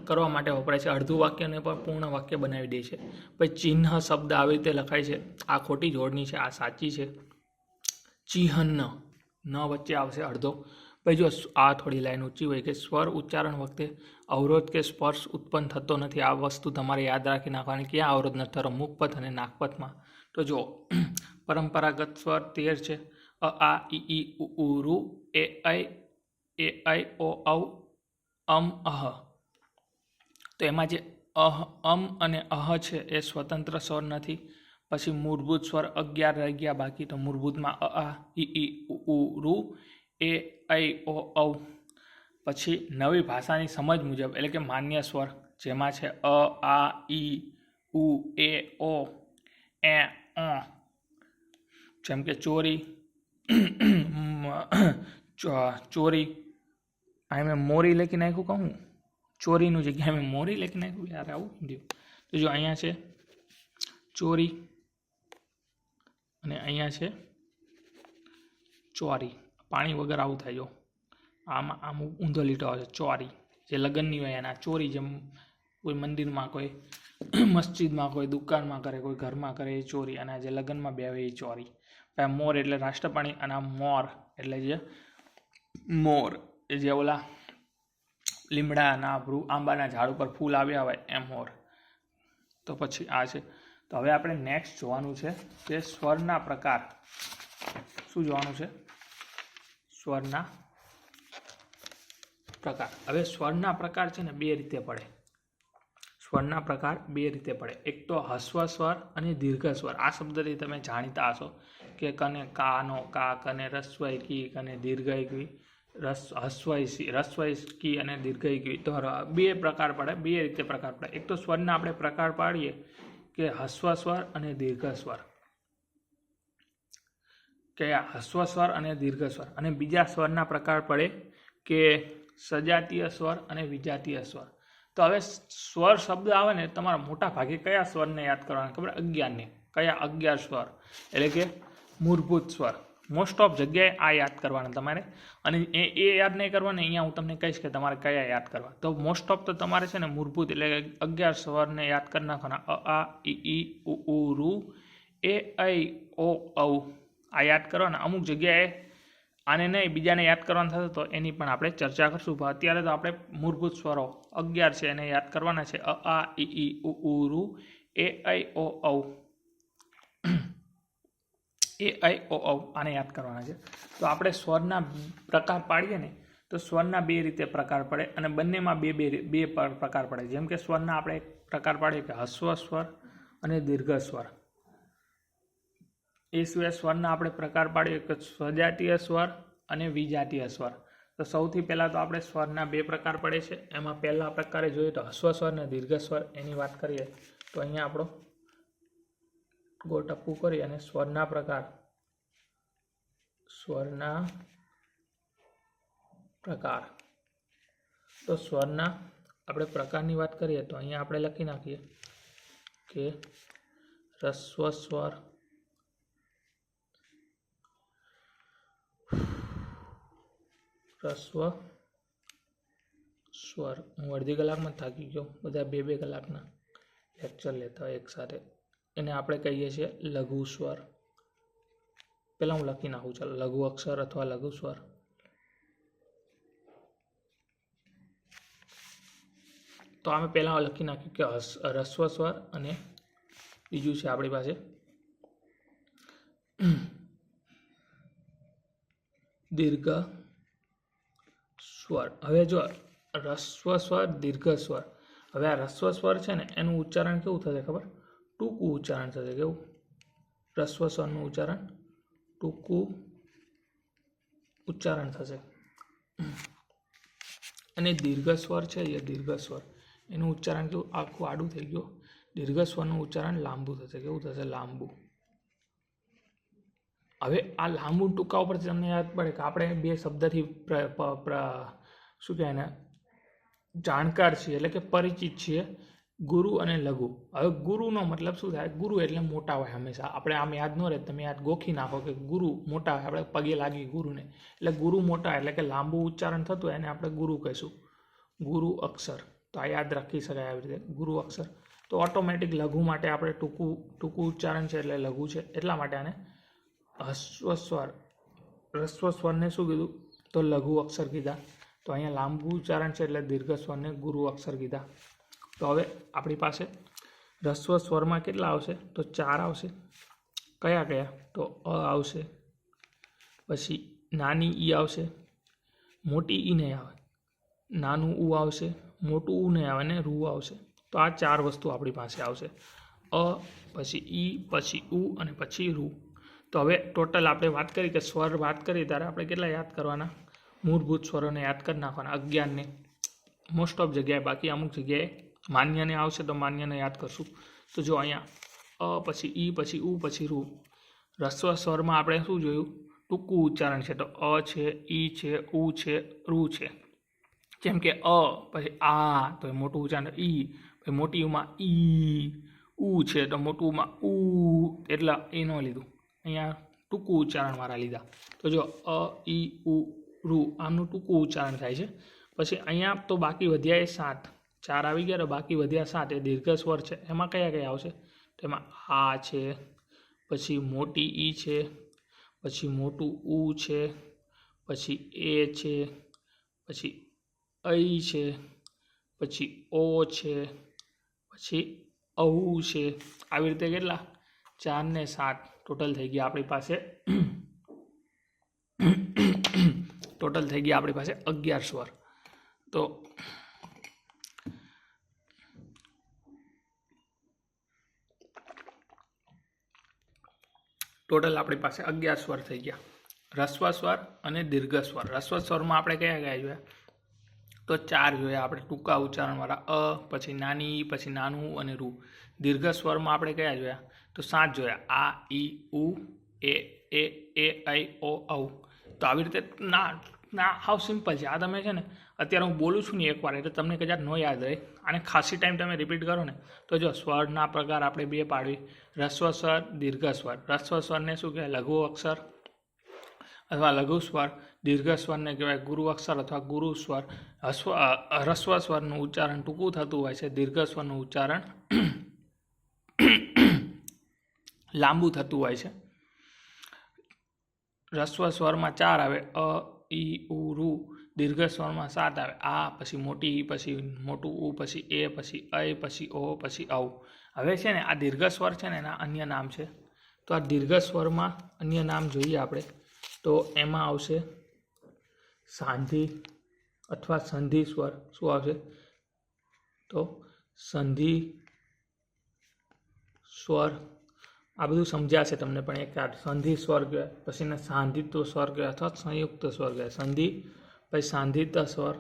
કરવા માટે વપરાય છે. અડધું વાક્યને પણ પૂર્ણ વાક્ય બનાવી દે છે. પછી ચિહ્ન શબ્દ આવી રીતે લખાય છે. આ ખોટી જોડણી છે, આ સાચી છે. ચિહ્ન ન વચ્ચે આવશે અડધો. પછી જો આ થોડી લાઈન ઊંચી હોય કે સ્વર ઉચ્ચારણ વખતે અવરોધ કે સ્પર્શ ઉત્પન્ન થતો નથી. આ વસ્તુ તમારે યાદ રાખી નાખવાની. ક્યાં અવરોધ નથી થતો? મુખપથ અને નાકપથમાં. તો જો પરંપરાગત સ્વર 13 છે. અ આ ઈ ઉ રૂ એ આઈ ઓ ઔ અહ. તો એમાં જે અને અહ છે એ સ્વતંત્ર સ્વર નથી. પછી મૂળભૂત સ્વર 11 રહી ગયા બાકી. તો મૂળભૂતમાં અ આ ઈ ઉ રૂ એ આઈ ઓ ઔ. પછી નવી ભાષાની સમજ મુજબ એટલે કે માન્ય સ્વર, જેમાં છે અ આ ઈ ઉ એ ઓ એ જેમ કે ચોરી, ચોરી. અહીં મેં મોરી લખી નાખ્યું કહું, ચોરીનું જગ્યાએ મેં મોરી લખી નાખ્યું. યાર આવું થયું. તો જો અહીંયા છે ચોરી અને અહીંયા છે ચોરી. પાણી વગર આવું થાય. જો આમ ઊંધો લીટો આવે છે ચોરી. જે લગ્નની હોય એના ચોરી. જેમ કોઈ મંદિરમાં, કોઈ મસ્જિદમાં, કોઈ દુકાનમાં કરે, કોઈ ઘરમાં કરે એ ચોરી. અને જે લગ્નમાં બે હોય એ ચોરી. મોર એટલે રાષ્ટ્રપાણી, અને આ મોર એટલે જે મોર એ જે ઓલા લીમડાના આંબાના ઝાડ ઉપર ફૂલ આવ્યા હોય એમ મોર. તો પછી આ છે. તો હવે આપણે નેક્સ્ટ જોવાનું છે કે સ્વરના પ્રકાર. શું જોવાનું છે? સ્વરના પ્રકાર. હવે સ્વરના પ્રકાર છે ને બે રીતે પડે. સ્વરના પ્રકાર બે રીતે પડે. એક તો હસ્વ સ્વર અને દીર્ઘ સ્વર. આ શબ્દથી તમે જાણીતા હશો કે કને કાનો કા, કને રસ્વઈ કી, કને દીર્ઘઈ કી, રસ્વઈ કી અને દીર્ઘઈ કી. તો બે પ્રકાર પડે, બે રીતે પ્રકાર પડે. એક તો સ્વરના આપણે પ્રકાર પાડીએ કે હસ્વ સ્વર અને દીર્ઘ સ્વર. કયા? હસ્વ સ્વર અને દીર્ઘ સ્વર. અને બીજા સ્વરના પ્રકાર પડે કે સજાતીય સ્વર અને વિજાતીય સ્વર. તો હવે સ્વર શબ્દ આવે ને તમારા મોટા ભાગે કયા સ્વરને યાદ કરવાના ખબર? 11ને. કયા? 11 સ્વર એટલે કે મૂળભૂત સ્વર. મોસ્ટ ઓફ જગ્યાએ આ યાદ કરવાના તમારે. અને એ યાદ નહીં કરવાને, અહીંયા હું તમને કહીશ કે તમારે કયા યાદ કરવા. તો મોસ્ટ ઓફ તો તમારે છે ને મૂળભૂત એટલે 11 સ્વરને યાદ કરી નાખવાના. અ, ઈ, ઉ, રૂ, એ, ઐ, ઓ, ઔ. આ યાદ કરવાના. અમુક જગ્યાએ આને નહીં બીજાને યાદ કરવાનું થશે તો એની પણ આપણે ચર્ચા કરશું. પણ અત્યારે તો આપણે મૂળભૂત સ્વરો 11 છે એને યાદ કરવાના છે. અ, ઈ, ઉ, રૂ, એ, ઐ, ઓ, ઔ. એ, ઐ, ઓ, ઔ આને યાદ કરવાના છે. તો આપણે સ્વરના પ્રકાર પાડીએ ને તો સ્વરના બે રીતે પ્રકાર પડે અને બંનેમાં બે પ્રકાર પડે. જેમ કે સ્વરના આપણે પ્રકાર પાડીએ કે હસ્વ સ્વર અને દીર્ઘ સ્વર. એ સિવાય સ્વરના આપણે પ્રકાર પાડીએ કે સજાતીય સ્વર અને વિજાતીય સ્વર. તો સૌથી પહેલાં તો આપણે સ્વરના બે પ્રકાર પડે છે. એમાં પહેલા પ્રકારે જોઈએ તો હસ્વ સ્વર અને દીર્ઘ સ્વર એની વાત કરીએ તો અહીંયા આપણો ગોળ ટપ્પું કરી અને સ્વરના પ્રકાર. સ્વરના પ્રકાર. તો સ્વરના આપણે પ્રકારની વાત કરીએ તો અહીંયા આપણે લખી નાખીએ કે રસ્વ સ્વર, રસ્વ સ્વર. હું અડધી કલાકમાં થાકી ગયો. બધા બે કલાકના લેક્ચર લેતા હોય એકસાથે. એને આપણે કહીએ છીએ લઘુ સ્વર. પહેલાં હું લખી નાખું. ચાલો, લઘુ અક્ષર અથવા લઘુ સ્વર. તો અમે પહેલાં લખી નાખ્યું કે રસ્વ સ્વર અને બીજું છે આપણી પાસે દીર્ઘ સ્વર. હવે જો રસ્વ સ્વર, દીર્ઘ સ્વર. હવે આ રસ્વ સ્વર છે ને એનું ઉચ્ચારણ કેવું થશે ખબર? ટૂંકું ઉચ્ચારણ થશે. કેવું? રસ્વ સ્વરનું ઉચ્ચારણ ટૂંકું ઉચ્ચારણ થશે. અને દીર્ઘ સ્વર છે એ દીર્ઘ સ્વર એનું ઉચ્ચારણ કેવું? આખું આડું થઈ ગયું. દીર્ઘ સ્વરનું ઉચ્ચારણ લાંબુ થશે. કેવું થશે? લાંબુ. હવે આ લાંબુ ટૂંકા ઉપરથી તમને યાદ પડે કે આપણે બે શબ્દથી શું કહેવાય ને જાણકાર છીએ એટલે કે પરિચિત છીએ, ગુરુ અને લઘુ. હવે ગુરુનો મતલબ શું થાય? ગુરુ એટલે મોટા હોય હંમેશા. આપણે આમ યાદ ન રહે, તમે યાદ ગોખી નાખો કે ગુરુ મોટા હોય. આપણે પગે લાગી ગુરુને એટલે ગુરુ મોટા એટલે કે લાંબુ ઉચ્ચારણ થતું હોય એને આપણે ગુરુ કહીશું. ગુરુ અક્ષર. તો આ યાદ રાખી શકાય આવી રીતે, ગુરુ અક્ષર. તો ઓટોમેટિક લઘુ માટે આપણે ટૂંકું ઉચ્ચારણ છે એટલે લઘુ છે. એટલા માટે આને હસ્વ સ્વર, રસ્વ સ્વરને શું કીધું? તો લઘુ અક્ષર કીધા. તો અહીંયા લાંબુ ઉચ્ચારણ છે એટલે દીર્ઘ સ્વરને ગુરુ અક્ષર કીધા. તો હવે આપણી પાસે રસ્વ સ્વરમાં કેટલા આવશે? તો 4 આવશે. કયા? તો અ આવશે, પછી નાની ઈ આવશે, મોટી ઈ નહીં આવે, નાનું ઉ આવશે, મોટું ઉ નહીં આવે, અને રૂ આવશે. તો આ 4 વસ્તુ આપણી પાસે આવશે. અ, પછી ઈ, પછી ઉ અને પછી રૂ. તો હવે ટોટલ આપણે વાત કરી કે સ્વર વાત કરી ત્યારે આપણે કેટલા યાદ કરવાના? મૂળભૂત સ્વરોને યાદ કરી નાખવાના 11ને મોસ્ટ ઓફ જગ્યાએ. બાકી અમુક જગ્યાએ માન્યને આવશે તો માન્યને યાદ કરશું. તો જો અહીંયા અ, પછી ઈ, પછી ઉ, પછી રૂ. રસ્વ સ્વરમાં આપણે શું જોયું? ટૂંકું ઉચ્ચારણ છે. તો અ છે, ઈ છે, ઉ છે, રૂ છે. જેમ કે અ પછી આ તો મોટું ઉચ્ચારણ ઈ, પછી મોટી ઉમાં ઈ, ઉ છે તો મોટું ઉમાં ઉ, એટલે એ ન લીધું. અહીંયા ટૂંકું ઉચ્ચારણવાળા લીધા. તો જો અ, ઈ, ઉ, રૂ આમનું ટૂંકું ઉચ્ચારણ થાય છે. પછી અહીંયા તો બાકી વધ્યા એ 7. 4 આવી ગયા તો બાકી વધ્યા 7 એ દીર્ઘ સ્વર છે. એમાં કયા આવશે? તો એમાં આ છે, પછી મોટી ઈ છે, પછી મોટું ઉ છે, પછી એ છે, પછી ઐ છે, પછી ઓ છે, પછી ઔ છે. આવી રીતે કેટલા 4 ને 7 ટોટલ થઈ ગયા આપણી પાસે 11 સ્વર. તો ટોટલ આપણી પાસે 11 સ્વર થઈ ગયા. રસ્વ સ્વર અને દીર્ઘ સ્વર. રસ્વ સ્વરમાં આપણે કયા કયા જોયા? તો 4 જોયા આપણે, ટૂંકા ઉચ્ચારણવાળા અ, પછી નાની ઈ, પછી નાનું અને રૂ. દીર્ઘ સ્વરમાં આપણે કયા જોયા? તો 7 જોયા, આ, ઈ, ઉ, એ, ઐ, ઓ, ઔ. તો આવી રીતે ના હાવ સિમ્પલ છે. આ તમે છે ને અત્યારે હું બોલું છું ને એકવાર એટલે તમને કદાચ ન યાદ રહે, અને ખાસી ટાઈમ તમે રિપીટ કરો ને તો જો સ્વરના પ્રકાર આપણે 2 પાડવી, રસ્વ સ્વર, દીર્ઘ સ્વર. રસ્વ સ્વરને શું કહેવાય? લઘુ અક્ષર અથવા લઘુ સ્વર. દીર્ઘ સ્વરને કહેવાય ગુરુ અક્ષર અથવા ગુરુ સ્વર. રસ્વ સ્વરનું ઉચ્ચારણ ટૂંકું થતું હોય છે, દીર્ઘ સ્વરનું ઉચ્ચારણ લાંબુ થતું હોય છે. રસ્વ સ્વરમાં 4 આવે, અ, ઈ, ઉ, રૂ. દીર્ઘ સ્વરમાં 7 આવે, આ, પછી મોટી ઈ, પછી મોટું ઉ, પછી એ, પછી ઐ, પછી ઓ, પછી ઔ. હવે છે ને આ દીર્ઘ સ્વર છે ને એના અન્ય નામ છે. તો આ દીર્ઘ સ્વરમાં અન્ય નામ જોઈએ આપણે તો એમાં આવશે સાંધિ અથવા સંધિ સ્વર. શું આવશે? તો સંધિ સ્વર. આ બધું સમજાશે તમને, પણ એક સંધિ સ્વર કહેવાય, પછી એને સાંધિત્વ સ્વર કહેવાય અથવા સંયુક્ત સ્વર કહેવાય. સંધિ, પછી સાંધિત સ્વર,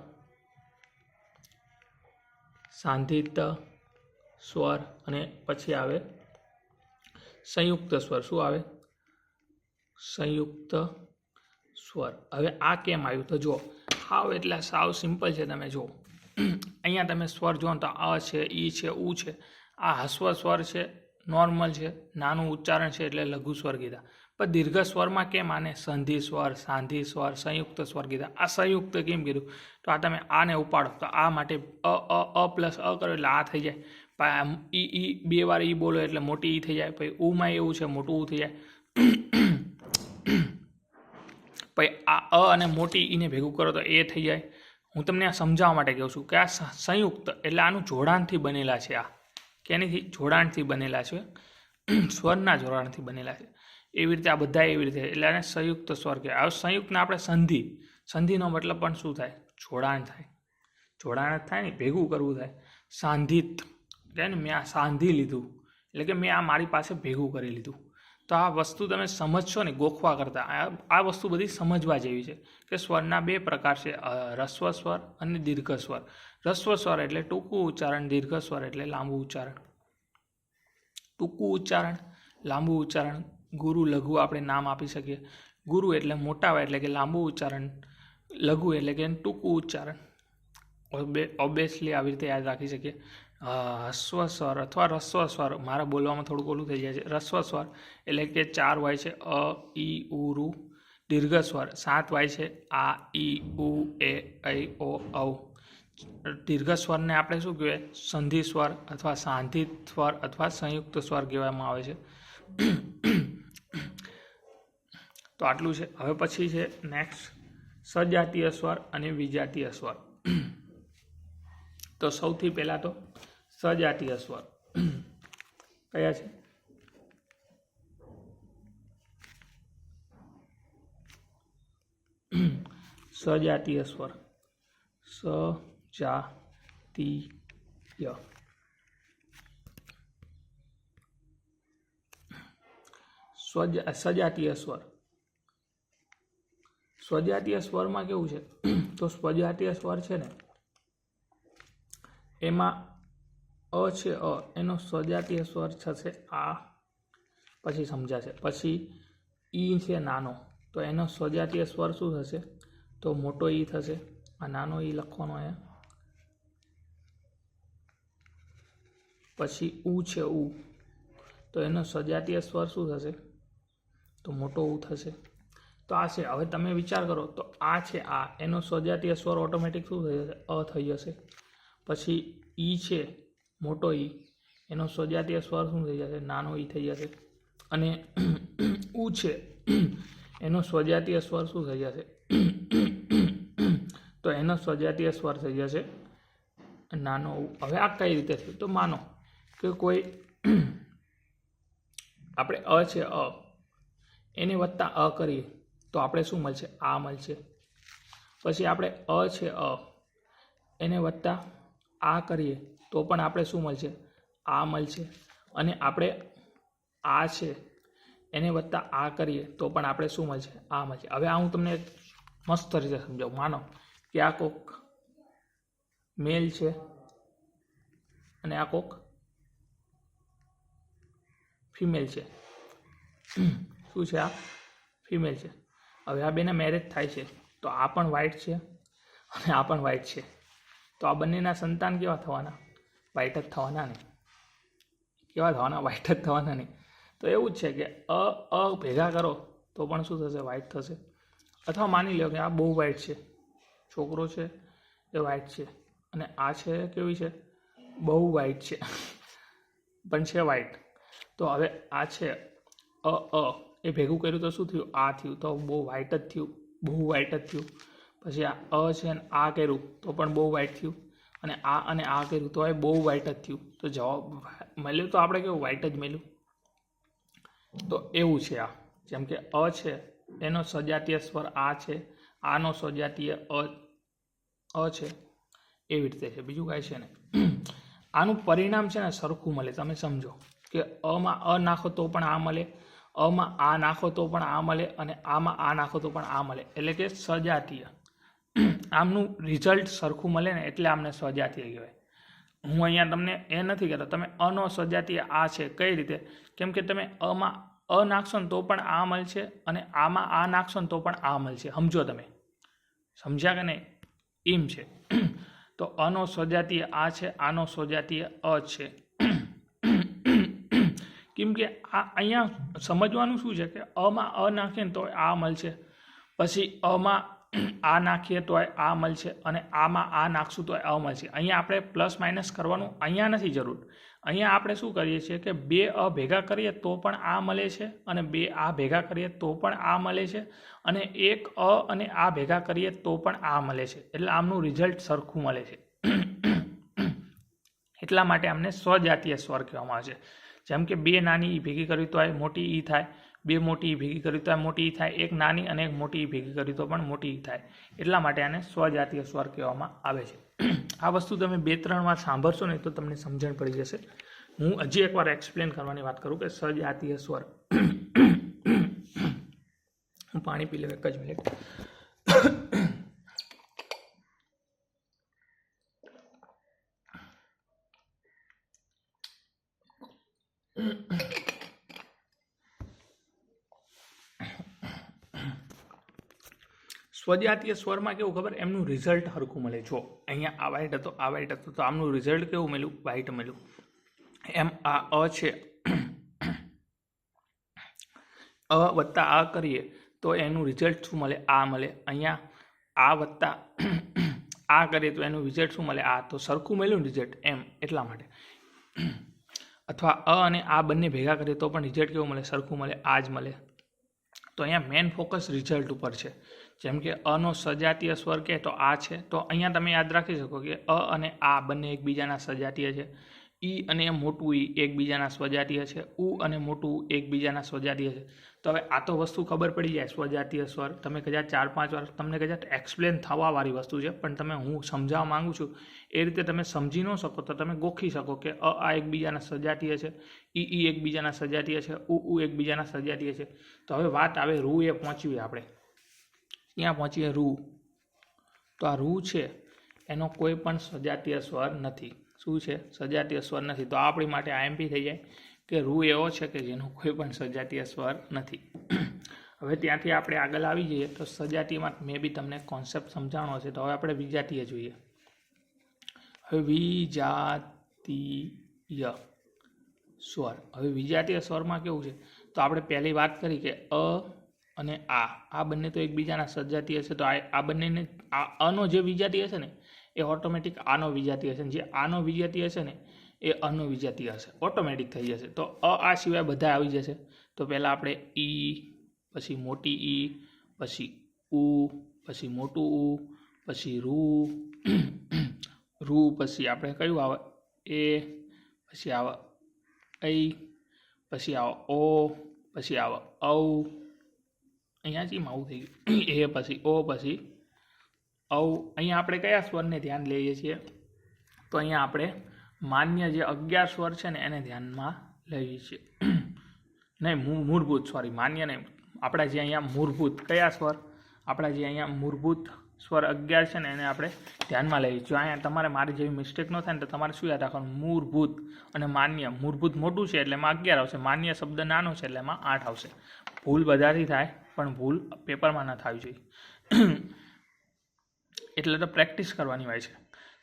સાંધિત સ્વર, અને પછી આવે સંયુક્ત સ્વર. શું આવે? સંયુક્ત સ્વર. હવે આ કેમ આવ્યું? તો જો હાવ એટલે સાવ સિમ્પલ છે. તમે જુઓ અહીંયા તમે સ્વર જુઓ તો અ છે, ઈ છે, ઉ છે. આ હસ્વ સ્વર છે, નોર્મલ છે, નાનું ઉચ્ચારણ છે એટલે લઘુ સ્વર કીધા. પણ દીર્ઘ સ્વરમાં કેમ આને સંધિ સ્વર, સાંધિ સ્વર, સંયુક્ત સ્વર કીધા? આ સંયુક્ત કેમ કીધું? તો આ તમે આને ઉપાડો તો આ માટે અ પ્લસ અ કરો એટલે આ થઈ જાય. ઈ 2 વાર ઈ બોલો એટલે મોટી ઈ થઈ જાય. પછી ઉમાં એવું છે, મોટું ઉ થઈ જાય. પછી આ અ અને મોટી ઈને ભેગું કરો તો એ થઈ જાય. હું તમને આ સમજાવવા માટે કહું છું કે આ સંયુક્ત એટલે આનું જોડાણથી બનેલા છે. આ કેનીથી? જોડાણથી બનેલા છે, સ્વરના જોડાણથી બનેલા છે. એવી રીતે આ બધા એવી રીતે, એટલે આને સંયુક્ત સ્વર કહેવાય. હવે સંયુક્તને આપણે સંધિ, સંધિનો મતલબ પણ શું થાય? જોડાણ થાય. જોડાણ જ થાય ને, ભેગું કરવું થાય. સાંધિત એટલે ને મેં આ સાંધી લીધું એટલે કે મેં આ મારી પાસે ભેગું કરી લીધું. તો આ વસ્તુ તમે સમજશો ને ગોખવા કરતાં, આ વસ્તુ બધી સમજવા જેવી છે કે સ્વરના 2 પ્રકાર છે, રસ્વ સ્વર અને દીર્ઘ સ્વર. રસ્વ સ્વર એટલે ટૂંકું ઉચ્ચારણ, દીર્ઘ સ્વર એટલે લાંબુ ઉચ્ચારણ. ટૂંકું ઉચ્ચારણ, લાંબુ ઉચ્ચારણ. ગુરુ લઘુ આપણે નામ આપી શકીએ. ગુરુ એટલે મોટા હોય એટલે કે લાંબુ ઉચ્ચારણ, લઘુ એટલે કે ટૂંકું ઉચ્ચારણ. ઓબ્વિયસલી આવી રીતે યાદ રાખી શકીએ. હસ્વ સ્વર અથવા રસ્વ સ્વર, મારા બોલવામાં થોડુંક ઓલું થઈ જાય છે. રસ્વ સ્વર એટલે કે 4 હોય છે, અ, ઈ, ઉ, રૂ. દીર્ઘ સ્વર 7 હોય છે, આ, ઈ, ઉ, એ, ઐ, ઓ, ઔ. દીર્ઘ સ્વરને આપણે શું કહેવાય? સંધિ સ્વર અથવા સાંધિત સ્વર અથવા સંયુક્ત સ્વર કહેવામાં આવે છે. તો આટલું છે. હવે પછી છે નેક્સ્ટ સજાતીય સ્વર અને વિજાતીય સ્વર. તો સૌથી પહેલાં તો સજાતીય સ્વર કયા છે? સજાતીય સ્વર, સજાતીય. સજાતીય સ્વર. સ્વજાતીય સ્વરમાં કેવું છે? તો સ્વજાતીય સ્વર છે ને એમાં અ છે, એનો સજાતીય સ્વર થશે આ, પછી સમજાશે. પછી ઈ છે નાનો, તો એનો સજાતીય સ્વર શું થશે? તો મોટો ઈ થશે. આ નાનો ઈ લખવાનો અહીંયા. પછી ઉ છે, ઉ, તો એનો સજાતીય સ્વર શું થશે? તો મોટો ઉ થશે. તો આ છે. હવે તમે વિચાર કરો તો આ છે, આ એનો સજાતીય સ્વર ઓટોમેટિક શું થઈ જશે? અ થઈ જશે. પછી ઈ છે, મોટો ઈ, એનો સજાતીય સ્વર શું થઈ જશે? નાનો ઈ થઈ જશે. અને ઉ છે, એનો સજાતીય સ્વર શું થઈ જશે? તો એનો સજાતીય સ્વર થઈ જશે નાનો ઉ. હવે આ કઈ રીતે થયું? તો માનો કે કોઈ આપણે અ છે અ એને વત્તા અ કરીએ તો આપણે શું મળશે? આ મળશે. પછી આપણે અ છે અ એને વત્તા આ કરીએ તો પણ આપણે શું મળશે? આ મળશે. અને આપણે આ છે એને વત્તા આ કરીએ તો પણ આપણે શું મળશે? આ મળશે. હવે આ હું તમને મસ્ત રીતે સમજાવું. માનો કે આ કોક મેલ છે અને આ કોક ફિમેલ છે. શું છે? આ ફિમેલ છે. હવે આ બેના મેરેજ થાય છે તો આ પણ વ્હાઇટ છે અને આ પણ વ્હાઇટ છે. તો આ બંનેના સંતાન કેવા થવાના? વ્હાઇટ જ થવાના ને. કેવા થવાના? વ્હાઇટ જ થવાના ને. તો એવું જ છે કે અ ભેગા કરો તો પણ શું થશે? વ્હાઇટ થશે. અથવા માની લો કે આ બહુ વ્હાઇટ છે, છોકરો છે એ વ્હાઇટ છે અને આ છે કેવી છે? બહુ વ્હાઇટ છે પણ છે વ્હાઇટ. તો હવે આ છે અ એ ભેગું કર્યું તો શું થયું? આ થયું. તો બહુ વ્હાઇટ જ થયું, બહુ વ્હાઇટ જ થયું. પછી આ અ છે અને આ કર્યું તો પણ બહુ વ્હાઇટ થયું. અને આ કર્યું તો એ બહુ વ્હાઇટ જ થયું. તો જવાબ મળ્યું તો આપણે કેવું? વ્હાઇટ જ મળ્યું. તો એવું છે આ. જેમ કે અ છે એનો સજાતીય સ્વર આ છે, આનો સજાતીય અ છે, એવી રીતે છે. બીજું કાંઈ છે ને. આનું પરિણામ છે ને સરખું મળે. તમે સમજો કે અમાં અ નાખો તો પણ આ મળે, અમાં આ નાખો તો પણ આ મળે અને આમાં આ નાખો તો પણ આ મળે. એટલે કે સજાતીય. આમનું રિઝલ્ટ સરખું મળે ને એટલે આમને સજાતીય કહેવાય. હું અહીંયા તમને એ નથી કહેતો તમે અનો સજાતીય આ છે. કઈ રીતે? કેમ કે તમે અમાં અ નાખશો ને તો પણ આ મળશે અને આમાં આ નાખશો ને તો પણ આ મળશે. સમજો તમે? સમજ્યા કે નહીં? એમ છે. તો અનો સજાતીય આ છે, આનો સજાતીય અ છે. કેમ કે આ અહીંયા સમજવાનું શું છે કે અમાં અ નાખીએ ને તો આ મળશે, પછી અમાં આ નાખીએ તો આ મળશે અને આમાં આ નાખશું તો આ મળશે. અહીંયા આપણે પ્લસ માઇનસ કરવાનું અહીંયા નથી જરૂર. અહીંયા આપણે શું કરીએ છીએ કે બે અ ભેગા કરીએ તો પણ આ મળે છે અને બે આ ભેગા કરીએ તો પણ આ મળે છે અને એક અ અને આ ભેગા કરીએ તો પણ આ મળે છે. એટલે આમનું રિઝલ્ટ સરખું મળે છે. એટલા માટે આમને સ્વજાતીય સ્વર કહેવામાં આવે છે. જેમ કે બે નાની ઈ ભેગી કરવી તો આ મોટી ઈ થાય, બે મોટી ઈ ભેગી કરવી તો આ મોટી ઈ થાય, એક નાની અને એક મોટી ઈ ભેગી કરવી તો પણ મોટી ઈ થાય. એટલા માટે આને સ્વજાતીય સ્વર કહેવામાં આવે છે. આ વસ્તુ તમે 2-3 વાર સાંભળશો ને તો તમને સમજણ પડી જશે. હું હજી એકવાર એક્સપ્લેન કરવાની વાત કરું કે સજાતીય સ્વર. હું પાણી પી લઉં એક જ મિનિટ. સ્વજાતીય સ્વરમાં કેવું ખબર? એમનું રિઝલ્ટ સરખું મળે. જો અહીંયા આ વ્હાઇટ હતો, આ વ્હાઇટ હતો, તો આમનું રિઝલ્ટ કેવું મળ્યું? વ્હાઇટ મળ્યું. એમ આ અ છે, અ વત્તા આ કરીએ તો એનું રિઝલ્ટ શું મળે? આ મળે. અહીંયા આ વત્તા આ કરીએ તો એનું રિઝલ્ટ શું મળે? આ. તો સરખું મળ્યું ને રિઝલ્ટ એમ. એટલા માટે. અથવા અ અને આ બંને ભેગા કરીએ તો પણ રિઝલ્ટ કેવું મળે? સરખું મળે. આ જ મળે. તો અહીંયા મેન ફોકસ રિઝલ્ટ ઉપર છે. જેમ કે અનો સજાતીય સ્વર કે તો આ છે. તો અહીંયા તમે યાદ રાખી શકો કે અ અને આ બંને એકબીજાના સજાતીય છે. ઈ અને મોટું ઈ એકબીજાના સ્વજાતીય છે. ઉ અને મોટું એકબીજાના સ્વજાતીય છે. તો હવે આ તો વસ્તુ ખબર પડી જાય સ્વજાતીય સ્વર. તમે કદાચ 4-5 વાર તમને કદાચ એક્સપ્લેન થવાવાળી વસ્તુ છે, પણ તમે હું સમજાવવા માંગુ છું એ રીતે તમે સમજી ન શકો તો તમે ગોખી શકો કે આ એકબીજાના સજાતીય છે, ઈ એકબીજાના સજાતીય છે, ઉ એકબીજાના સજાતીય છે. તો હવે વાત આવે રૂ એ પહોંચવી આપણે. ત્યાં પહોંચીએ રૂ. તો આ રૂ છે એનો કોઈ પણ સજાતીય સ્વર નથી. શું છે? સજાતીય સ્વર નથી. તો આપણી માટે આઈએમપી થઈ જાય કે રૂ એવો છે કે જેનો કોઈ પણ સજાતીય સ્વર નથી. હવે ત્યાંથી આપણે આગળ આવી જઈએ તો સજાતીયમાં મેં બી તમને કોન્સેપ્ટ સમજાવવાનો છે. તો હવે આપણે વિજાતીય જોઈએ. હવે વિજાતીય સ્વર. હવે વિજાતીય સ્વરમાં કેવું છે? તો આપણે પહેલી વાત કરી કે અ અને આ બંને તો એકબીજાના સજાતીય છે. તો આ બંનેને અનો જે વિજાતીય છે ને એ ઓટોમેટિક આનો વિજાતીય છે. જે આનો વિજાતીય છે ને એ અનો વિજાતીય હશે. ઓટોમેટિક થઈ જશે. તો આ સિવાય બધા આવી જશે. તો પહેલાં આપણે ઈ, પછી મોટી ઈ, પછી ઉ, પછી મોટું ઉ, પછી રૂ, રૂ પછી આપણે કયું આવે એ, પછી આવે ઐ, પછી આવે ઓ, પછી આવે ઔ, અહીંયા જ આવું થઈ ગયું એ, પછી ઓ, પછી ઔ. અહીંયા આપણે કયા સ્વરને ધ્યાન લઈએ છીએ? તો અહીંયા આપણે માન્ય જે 11 સ્વર છે ને એને ધ્યાનમાં લઈએ છીએ. નહીં, મૂળભૂત, સોરી, માન્ય નહીં, આપણા જે અહીંયા મૂળભૂત કયા સ્વર, આપણા જે અહીંયા મૂળભૂત સ્વર 11 છે ને એને આપણે ધ્યાનમાં લઈએ છીએ. અહીંયા તમારે મારી જેવી મિસ્ટેક ન થાય ને તો તમારે શું યાદ રાખવાનું? મૂળભૂત અને માન્ય. મૂળભૂત મોટું છે એટલે એમાં 11 આવશે, માન્ય શબ્દ નાનો છે એટલે એમાં 8 આવશે. ભૂલ બધાથી થાય પણ ભૂલ પેપરમાં ન થવી જોઈએ. એટલે તો પ્રેક્ટિસ કરવાની હોય છે.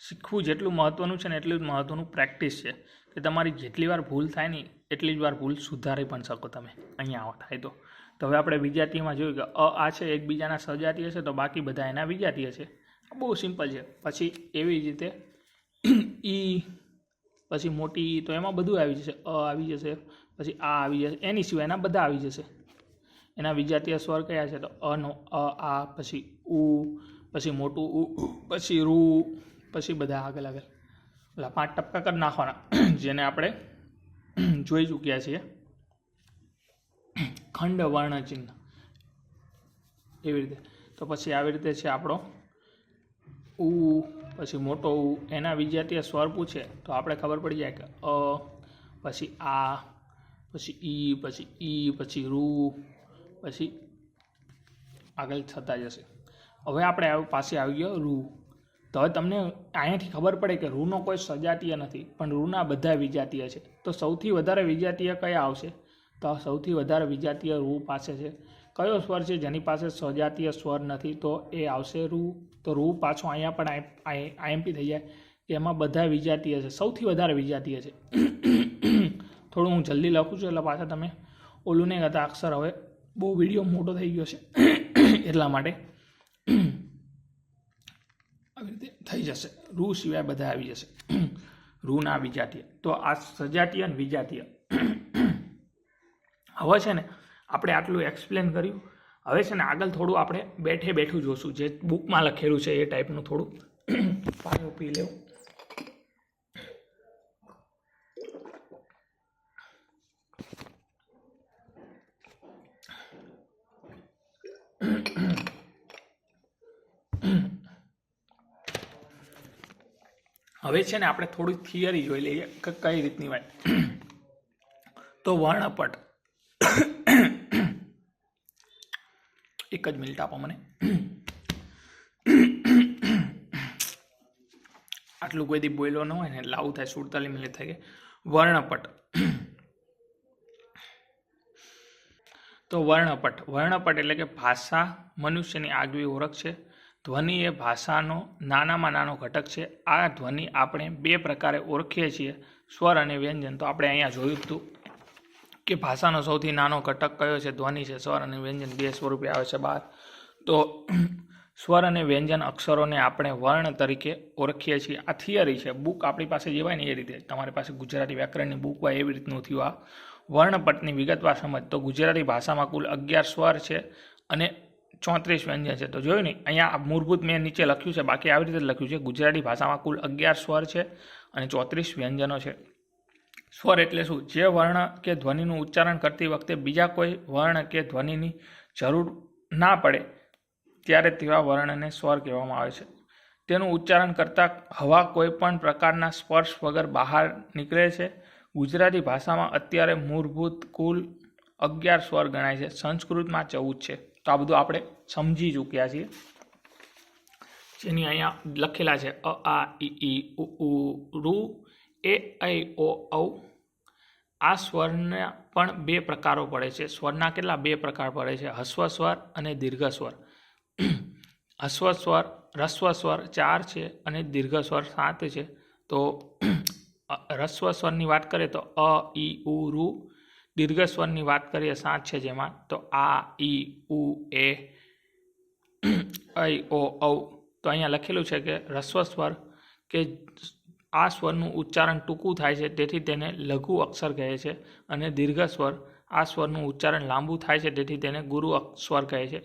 શીખવું જેટલું મહત્ત્વનું છે ને એટલું જ મહત્ત્વનું પ્રેક્ટિસ છે, કે તમારી જેટલી વાર ભૂલ થાય ને એટલી જ વાર ભૂલ સુધારી પણ શકો તમે અહીંયા થાય તો. તો હવે આપણે વિજાતીયમાં જોયું કે આ છે એકબીજાના સજાતીય છે, તો બાકી બધા એના વિજાતીય છે. બહુ સિમ્પલ છે. પછી એવી જ રીતે ઈ, પછી મોટી ઈ, તો એમાં બધું આવી જશે. આવી જશે, પછી આ આવી જશે, એની સિવાયના બધા આવી જશે. એના વિજાતીય સ્વર કયા છે? તો અનો આ, પછી ઉ, પછી મોટું ઉ, પછી રૂ, પછી બધા આગળ આગળ ઓલા 5 ટપકા કરી નાખવાના, જેને આપણે જોઈ ચૂક્યા છીએ. ખંડ વર્ણ ચિહ્ન એવી રીતે. તો પછી આવી રીતે છે આપણો ઉ, પછી મોટો ઉ. એના વિજાતીય સ્વર પૂછે તો આપણે ખબર પડી જાય કે અ, પછી આ, પછી ઈ, પછી ઈ, પછી રૂ, પછી આગળ થતા જશે. હવે આપણે પાસે આવી ગયો રૂ. તો હવે તમને અહીંયાથી ખબર પડે કે રૂનો કોઈ સજાતીય નથી, પણ રૂના બધા વિજાતીય છે. તો સૌથી વધારે વિજાતીય કયા આવશે? તો સૌથી વધારે વિજાતીય રૂ પાસે છે. કયો સ્વર છે જેની પાસે સજાતીય સ્વર નથી? તો એ આવશે રૂ. તો રૂ પાછો અહીંયા પણ આઈએમપી થઈ જાય કે એમાં બધા વિજાતીય છે, સૌથી વધારે વિજાતીય છે. થોડું હું જલ્દી લખું છું એટલે પાછા તમે ઓલું નહીં કરતા. અક્ષર હવે બહુ વિડીયો મોટો થઈ ગયો છે એટલા માટે આવી રીતે થઈ જશે. રૂ સિવાય બધા આવી જશે. રૂના વિજાતીય. તો આ સજાતીય અને વિજાતીય. હવે છે ને આપણે આટલું એક્સપ્લેન કર્યું. હવે છે ને આગળ થોડું આપણે બેઠે બેઠું જોશું, જે બુકમાં લખેલું છે એ ટાઈપનું. થોડું પાણી પી લેવું. હવે છે ને આપણે થોડી થિયરી જોઈ લઈએ કે કઈ રીતની હોય. તો વર્ણપટ, એક જ મિનિટ આપો મને. આટલું કોઈ દી બોલ્યો ન હોય ને એટલે આવું થાય. 47 મિનિટ થઈ ગઈ. વર્ણપટ. તો વર્ણપટ, વર્ણપટ એટલે કે ભાષા મનુષ્યની આગવી ઓળખ છે. ધ્વનિ એ ભાષાનો નાનામાં નાનો ઘટક છે. આ ધ્વનિ આપણે 2 પ્રકારે ઓળખીએ છીએ, સ્વર અને વ્યંજન. તો આપણે અહીંયા જોયું હતું કે ભાષાનો સૌથી નાનો ઘટક કયો છે? ધ્વનિ છે. સ્વર અને વ્યંજન 2 સ્વરૂપે આવે છે બહાર. તો સ્વર અને વ્યંજન અક્ષરોને આપણે વર્ણ તરીકે ઓળખીએ છીએ. આ થિયરી છે. બુક આપણી પાસે જે હોય ને એ રીતે, તમારી પાસે ગુજરાતી વ્યાકરણની બુક હોય એવી રીતનું થયું આ વર્ણપટની વિગતવાર સમજ. તો ગુજરાતી ભાષામાં કુલ 11 સ્વર છે અને 34 વ્યંજન છે. તો જોયું ને અહીંયા મૂળભૂત મેં નીચે લખ્યું છે, બાકી આવી રીતે લખ્યું છે. ગુજરાતી ભાષામાં કુલ 11 સ્વર છે અને 34 વ્યંજનો છે. સ્વર એટલે શું? જે વર્ણ કે ધ્વનિનું ઉચ્ચારણ કરતી વખતે બીજા કોઈ વર્ણ કે ધ્વનિની જરૂર ના પડે ત્યારે તેવા વર્ણને સ્વર કહેવામાં આવે છે. તેનું ઉચ્ચારણ કરતાં હવા કોઈ પણ પ્રકારના સ્પર્શ વગર બહાર નીકળે છે. ગુજરાતી ભાષામાં અત્યારે મૂળભૂત કુલ 11 સ્વર ગણાય છે. સંસ્કૃતમાં 14 છે. તો આ બધું આપણે સમજી ચૂક્યા છીએ, જેની અહીંયા લખેલા છે અ, આ, ઈ, ઉ, રૂ, એ, ઐ, ઓ, ઔ. આ સ્વરના પણ 2 પ્રકારો પડે છે. સ્વરના કેટલા 2 પ્રકાર પડે છે? હસ્વ સ્વર અને દીર્ઘ સ્વર. હસ્વ સ્વર, રસ્વ સ્વર 4 છે અને દીર્ઘ સ્વર 7 છે. તો રસ્વ સ્વરની વાત કરીએ તો અ, ઈ, ઉ, રૂ. દીર્ઘ સ્વરની વાત કરીએ 7 છે જેમાં, તો આ, ઈ, ઉ, એ, ઐ, ઓ, ઔ. તો અહીંયા લખેલું છે કે રસ્વ સ્વર કે આ સ્વરનું ઉચ્ચારણ ટૂંકું થાય છે તેથી તેને લઘુ અક્ષર કહે છે, અને દીર્ઘ સ્વર આ સ્વરનું ઉચ્ચારણ લાંબુ થાય છે તેથી તેને ગુરુ સ્વર કહે છે.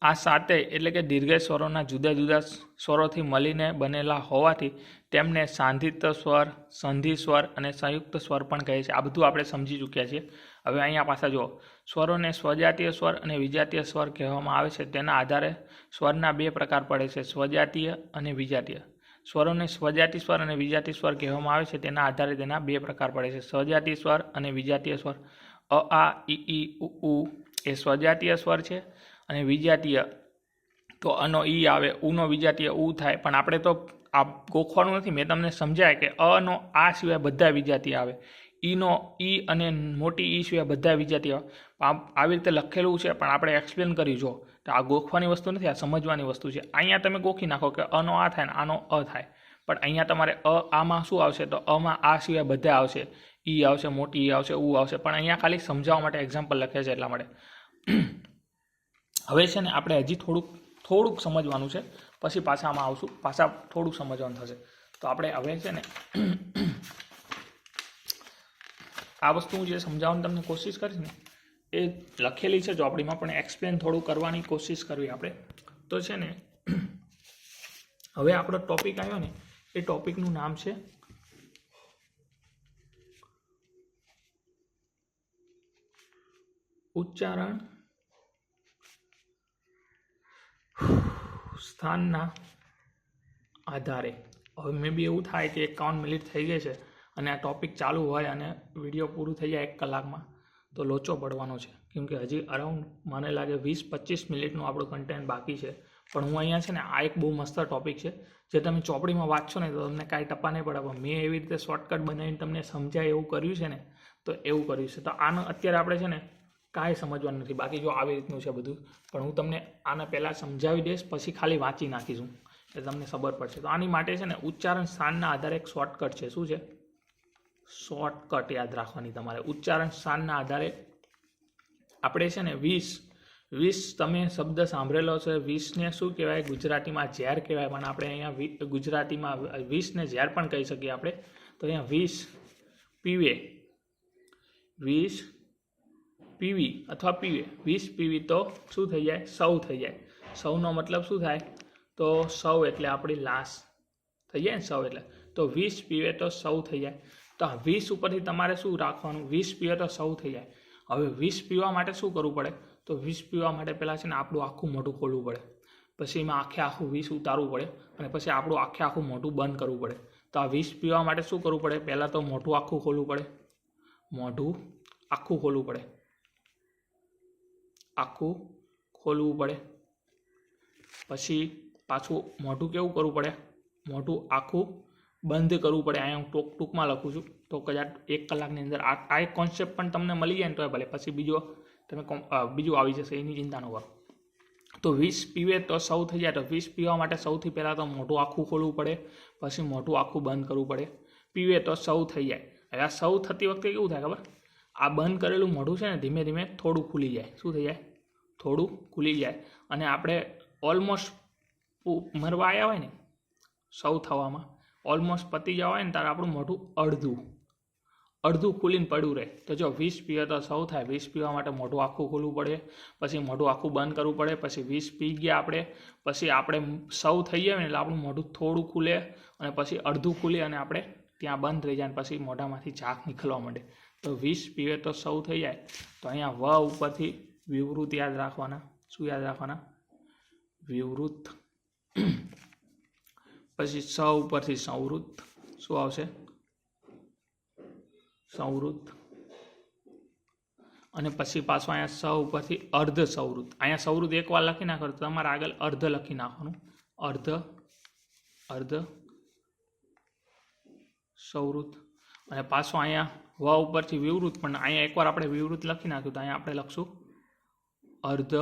આ સાતેય એટલે કે દીર્ઘ સ્વરોના જુદા જુદા સ્વરોથી મળીને બનેલા હોવાથી તેમને સાંધિત સ્વર, સંધિ સ્વર અને સંયુક્ત સ્વર પણ કહે છે. આ બધું આપણે સમજી ચૂક્યા છીએ. હવે અહીંયા પાછા જુઓ, સ્વરોને સ્વજાતીય સ્વર અને વિજાતીય સ્વર કહેવામાં આવે છે. તેના આધારે સ્વરના બે પ્રકાર પડે છે, સ્વજાતીય અને વિજાતીય. સ્વરોને સ્વજાતીય સ્વર અને વિજાતીય સ્વર કહેવામાં આવે છે. તેના આધારે તેના બે પ્રકાર પડે છે, સ્વજાતીય સ્વર અને વિજાતીય સ્વર. અ, આ, ઈ, ઉ એ સ્વજાતીય સ્વર છે અને વિજાતીય તો અનો ઈ આવે, ઉનો વિજાતીય ઉ થાય. પણ આપણે તો આ ગોખવાનું નથી. મેં તમને સમજાય કે અનો આ સિવાય બધા વિજાતીય આવે, ઈનો ઈ અને મોટી ઈ સિવાય બધા વિજાતીય આવે. આવી રીતે લખેલું છે પણ આપણે એક્સપ્લેન કર્યું. જો તો આ ગોખવાની વસ્તુ નથી, આ સમજવાની વસ્તુ છે. અહીંયા તમે ગોખી નાખો કે અનો આ થાય ને આનો અ થાય, પણ અહીંયા તમારે આમાં શું આવશે, તો આમાં આ સિવાય બધા આવશે, ઈ આવશે, મોટી ઈ આવશે, ઉ આવશે. પણ અહીંયા ખાલી સમજાવવા માટે એક્ઝામ્પલ લખે છે એટલા માટે. હવે છે ને આપણે હજી થોડુંક સમજવાનું છે, પછી પાછા આમાં આવશું, પાછા થોડુંક સમજવાનું થશે. તો આપણે હવે છે ને આ વસ્તુ હું જે સમજાવવાની તમને કોશિશ કરીશ ને એ લખેલી છે ચોપડીમાં, પણ એક્સપ્લેન થોડું કરવાની કોશિશ કરવી આપણે. તો છે ને હવે આપણો ટોપિક આવ્યો ને, એ ટોપિકનું નામ છે ઉચ્ચારણ સ્થાનના આધારે. હવે મે બી એવું થાય કે 51 મિનિટ થઈ ગઈ છે અને આ ટોપિક ચાલુ હોય અને વિડીયો પૂરું થઈ જાય 1 કલાકમાં, તો લોચો પડવાનો છે. કેમકે હજી અરાઉન્ડ મને લાગે 20-25 મિનિટનું આપણું કન્ટેન્ટ બાકી છે. પણ હું અહીંયા છે ને આ એક બહુ મસ્ત ટોપિક છે, જે તમે ચોપડીમાં વાંચશો ને તો તમને કાંઈ ટપા નહીં પડે. પણ મેં એવી રીતે શોર્ટકટ બનાવીને તમને સમજાય એવું કર્યું છે ને, તો એવું કર્યું છે. તો આનો અત્યારે આપણે છે ને કાંઈ સમજવાનું નથી. બાકી જો આવી રીતનું છે બધું, પણ હું તમને આના પહેલાં સમજાવી દઈશ, પછી ખાલી વાંચી નાખીશું એટલે તમને ખબર પડશે. તો આની માટે છે ને ઉચ્ચારણ સ્થાનના આધારે એક શોર્ટકટ છે. શું છે? શોર્ટકટ યાદ રાખવાની તમારે. ઉચ્ચારણ સ્થાનના આધારે આપણે છે ને 20 તમે શબ્દ સાંભળેલો છે. 20ને શું કહેવાય? ગુજરાતીમાં ઝેર કહેવાય, પણ આપણે અહીંયા ગુજરાતીમાં 20ને ઝેર પણ કહી શકીએ આપણે. તો અહીંયા 20 પીવે, 20 પીવી અથવા પીવે, 20 પીવી તો શું થઈ જાય? સૌ થઈ જાય. સૌનો મતલબ શું થાય? તો સૌ એટલે આપણી લાશ થઈ જાય ને, સૌ એટલે. તો 20 પીવે તો સૌ થઈ જાય. તો 20 ઉપરથી તમારે શું રાખવાનું? 20 પીવે તો સૌ થઈ જાય. હવે 20 પીવા માટે શું કરવું પડે? તો 20 પીવા માટે પહેલાં છે ને આપણું આખું મોઢું ખોલવું પડે, પછી એમાં આખું 20 ઉતારવું પડે, અને પછી આપણું આખું મોઢું બંધ કરવું પડે. તો આ 20 પીવા માટે શું કરવું પડે? પહેલાં તો મોઢું આખું ખોલવું પડે, મોઢું આખું ખોલવું પડે, આખું ખોલવું પડે. પછી પાછું મોઢું કેવું કરવું પડે? મોઢું આખું બંધ કરવું પડે. અહીંયા હું ટૂંકમાં લખું છું, તો કદાચ 1 કલાકની અંદર આ એક કોન્સેપ્ટ પણ તમને મળી જાય ને તો ભલે, પછી બીજું આવી જશે, એની ચિંતા ન કરો. તો 20 પીવે તો સૌ થઈ જાય. તો 20 પીવા માટે સૌથી પહેલાં તો મોઢું આખું ખોલવું પડે, પછી મોઢું આખું બંધ કરવું પડે. પીવે તો સૌ થઈ જાય. હવે આ સૌ થતી વખતે કેવું થાય ખબર? આ બંધ કરેલું મોઢું છે ને ધીમે ધીમે થોડું ખુલી જાય. શું થઈ જાય? થોડું ખુલી જાય. અને આપણે ઓલમોસ્ટ મરવા આવ્યા હોય ને, સૌ થવામાં ઓલમોસ્ટ પતી જવા હોય ને, ત્યારે આપણું મોઢું અડધું ખુલીને પડ્યું રહે. તો જો 20 પીવે તો સૌ થાય. 20 પીવા માટે મોઢું આખું ખોલવું પડે, પછી મોઢું આખું બંધ કરવું પડે. પછી 20 પી ગયા આપણે, પછી આપણે સૌ થઈ જાય ને એટલે આપણું મોઢું થોડું ખુલે, અને પછી અડધું ખુલે અને આપણે ત્યાં બંધ રહી જાય, પછી મોઢામાંથી ઝાંક નીકળવા માંડે. તો 20 પીવે તો સૌ થઈ જાય. તો અહીંયા વ ઉપરથી વિવૃત યાદ રાખવાના. શું યાદ રાખવાના? વિવૃત. પછી સ ઉપરથી સંવૃત. શું આવશે? સંવૃત. અને પછી પાછું અહીંયા સ ઉપરથી અર્ધ સંવૃત. અહીંયા સંવૃત એકવાર લખી નાખો તો તમારે આગળ અર્ધ લખી નાખવાનું. અર્ધ સંવૃત. અને પાછું અહીંયા વ ઉપરથી વિવૃત, પણ અહીંયા એકવાર આપણે વિવૃત લખી નાખ્યું, તો અહીંયા આપણે લખશું અર્ધ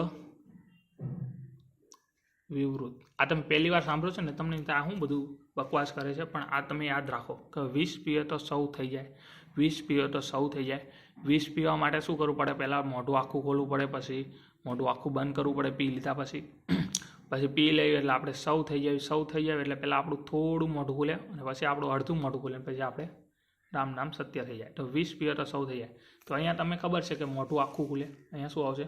વિવૃત. આ તમે પહેલી વાર સાંભળો છો ને, તમને આ શું બધું બકવાસ કરે છે, પણ આ તમે યાદ રાખો કે 20 પીવે તો સૌ થઈ જાય. 20 પીવે તો સૌ થઈ જાય. 20 પીવા માટે શું કરવું પડે? પહેલાં મોઢું આખું ખોલવું પડે, પછી મોઢું આખું બંધ કરવું પડે. પી લીધા પછી પી લઈએ એટલે આપણે સૌ થઈ જાય. સૌ થઈ જાય એટલે પહેલાં આપણું થોડું મોઢું ખુલે, અને પછી આપણું અડધું મોઢું ખુલે, પછી આપણે રામ નામ સત્ય થઈ જાય. તો 20 પીવે તો સૌ થઈ જાય. તો અહીંયા તમને ખબર છે કે મોઢું આખું ખુલે. અહીંયા શું આવશે?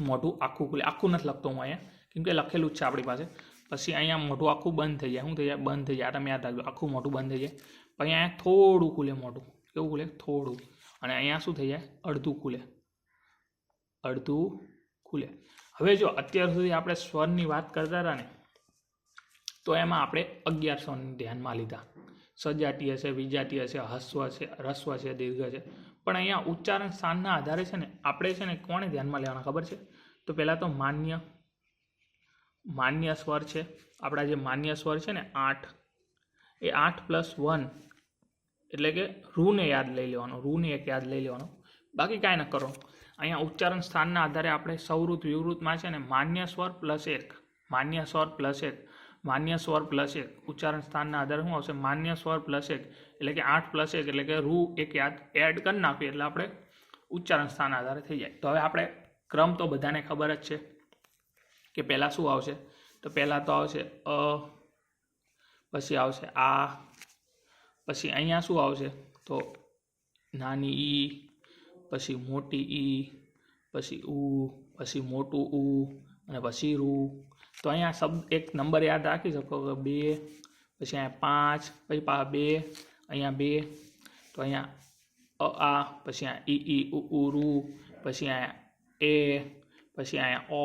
મોઢું આખું ખુલે. આખું નથી લખતો હું અહીંયા, કેમ કે લખેલું જ છે આપણી પાસે. પછી અહીંયા મોઢું આખું બંધ થઈ જાય. શું થઈ જાય? બંધ થઈ જાય. તમે યાદ રાખજો, આખું મોઢું બંધ થઈ જાય. પછી અહીંયા થોડું ખુલે મોઢું. કેવું ખુલે? થોડું. અને અહીંયા શું થઈ જાય? અડધું ખુલે. અડધું ખુલે. હવે જો અત્યાર સુધી આપણે સ્વરની વાત કરતા હતા ને, તો એમાં આપણે 11 સ્વરને ધ્યાનમાં લીધા. સજાતીય છે, વિજાતીય છે, હસ્વ છે, રસ્વ છે, દીર્ઘ છે. પણ અહીંયા ઉચ્ચારણ સ્થાનના આધારે છે ને આપણે છે ને કોને ધ્યાનમાં લેવાના ખબર છે? તો પહેલાં તો માન્ય સ્વર છે. આપણા જે માન્ય સ્વર છે ને 8, એ 8+1 એટલે કે રૂને યાદ લઈ લેવાનો. રૂને એક યાદ લઈ લેવાનો, બાકી કાંઈ ન કરો. અહીંયા ઉચ્ચારણ સ્થાનના આધારે આપણે સૌવૃત વિવૃતમાં છે ને માન્ય સ્વર +1 ઉચ્ચારણ સ્થાનના આધારે શું આવશે? માન્ય સ્વર +1 એટલે કે 8+1 એટલે કે રૂ એક યાદ એડ કરી નાખીએ એટલે આપણે ઉચ્ચારણ સ્થાન આધારે થઈ જાય. તો હવે આપણે ક્રમ તો બધાને ખબર જ છે કે પહેલાં શું આવશે? તો પહેલાં તો આવશે અ, પછી આવશે આ, પછી અહીંયા શું આવશે? તો નાની ઈ, પછી મોટી ઈ, પછી ઉ, પછી મોટું ઉ અને પછી રૂ. તો અહીંયા શબ્દ એક નંબર યાદ રાખી શકો કે 2, પછી અહીંયા 5, પછી 2, અહીંયા 2, તો અહીંયા આ, પછી અહીંયા ઈ ઉ રૂ, પછી અહીંયા એ, પછી અહીંયા ઓ.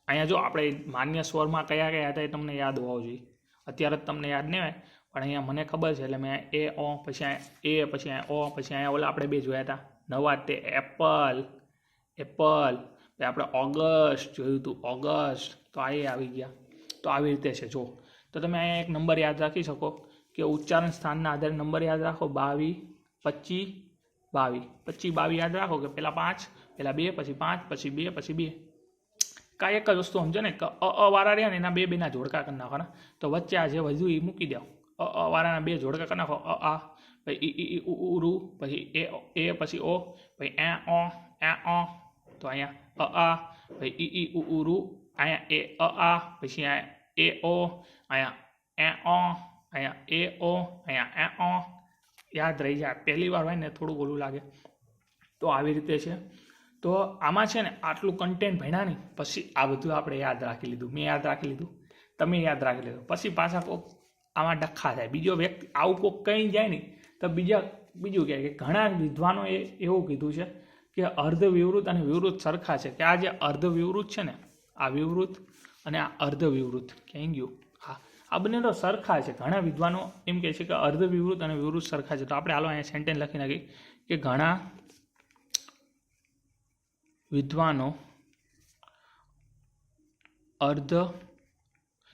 અહીંયા જો આપણે માન્ય સ્વરમાં કયા કયા હતા એ તમને યાદ હોવા જોઈએ. અત્યારે જ તમને યાદ નહીં હોય, પણ અહીંયા મને ખબર છે એટલે મેં એ ઓ, પછી અહીંયા એ, પછી અહીંયા ઓ, પછી અહીંયા ઓલા આપણે 2 જોયા હતા નવા, તે એપલ. પછી આપણે ઓગસ્ટ જોયું હતું, ઓગસ્ટ. તો આ એ આવી ગયા. તો આવી રીતે છે જો. તો તમે અહીંયા એક નંબર યાદ રાખી શકો કે ઉચ્ચારણ સ્થાનના આધારે નંબર યાદ રાખો. 22, 25, 22 યાદ રાખો કે પહેલાં 5, પહેલાં 2, પછી 5, પછી 2, પછી 2. કાંઈ એક જ વસ્તુ સમજો ને કે અ વાળા રહ્યા ને એના બેના જોડકા કરી નાખવાના. તો વચ્ચે આ જે વધુ એ મૂકી દો. અ વાળાના 2 જોડકા કરી નાખો. આ પછી ઈ ઉ રૂ, પછી એ, પછી ઓ, પછી ઓ. તો અહીંયા આ, પછી ઈ ઉ રૂ, અહીંયા આ, પછી અહીંયા એ ઓ, અહીંયા ઓ, અહીંયા એ ઓ, અહીંયા ઓ. યાદ રહી જાય. પહેલી વાર હોય ને થોડું ઓલું લાગે. તો આવી રીતે છે. તો આમાં છે ને આટલું કન્ટેન્ટ ભણ્યા નહીં, પછી આ બધું આપણે યાદ રાખી લીધું. મેં યાદ રાખી લીધું, તમે યાદ રાખી લીધું. પછી પાછા કોઈક આમાં ડખા થાય. બીજો વ્યક્તિ આવું કોઈક કંઈ જાય નહીં તો બીજું કહે કે ઘણા વિદ્વાનોએ એવું કીધું છે કે અર્ધ વિવૃત અને વિવૃત સરખા છે. કે આ જે અર્ધ વિવૃત છે ને, આ વિવૃત અને આ અર્ધ વિવૃત ક્યાંય ગયું? હા, આ બંને તો સરખા છે. ઘણા વિદ્વાનો એમ કહે છે કે અર્ધ વિવૃત અને વિવૃત સરખા છે. તો આપણે હાલો અહીંયા સેન્ટેન્સ લખી નાખી કે ઘણા વિદ્વાનો અર્ધ,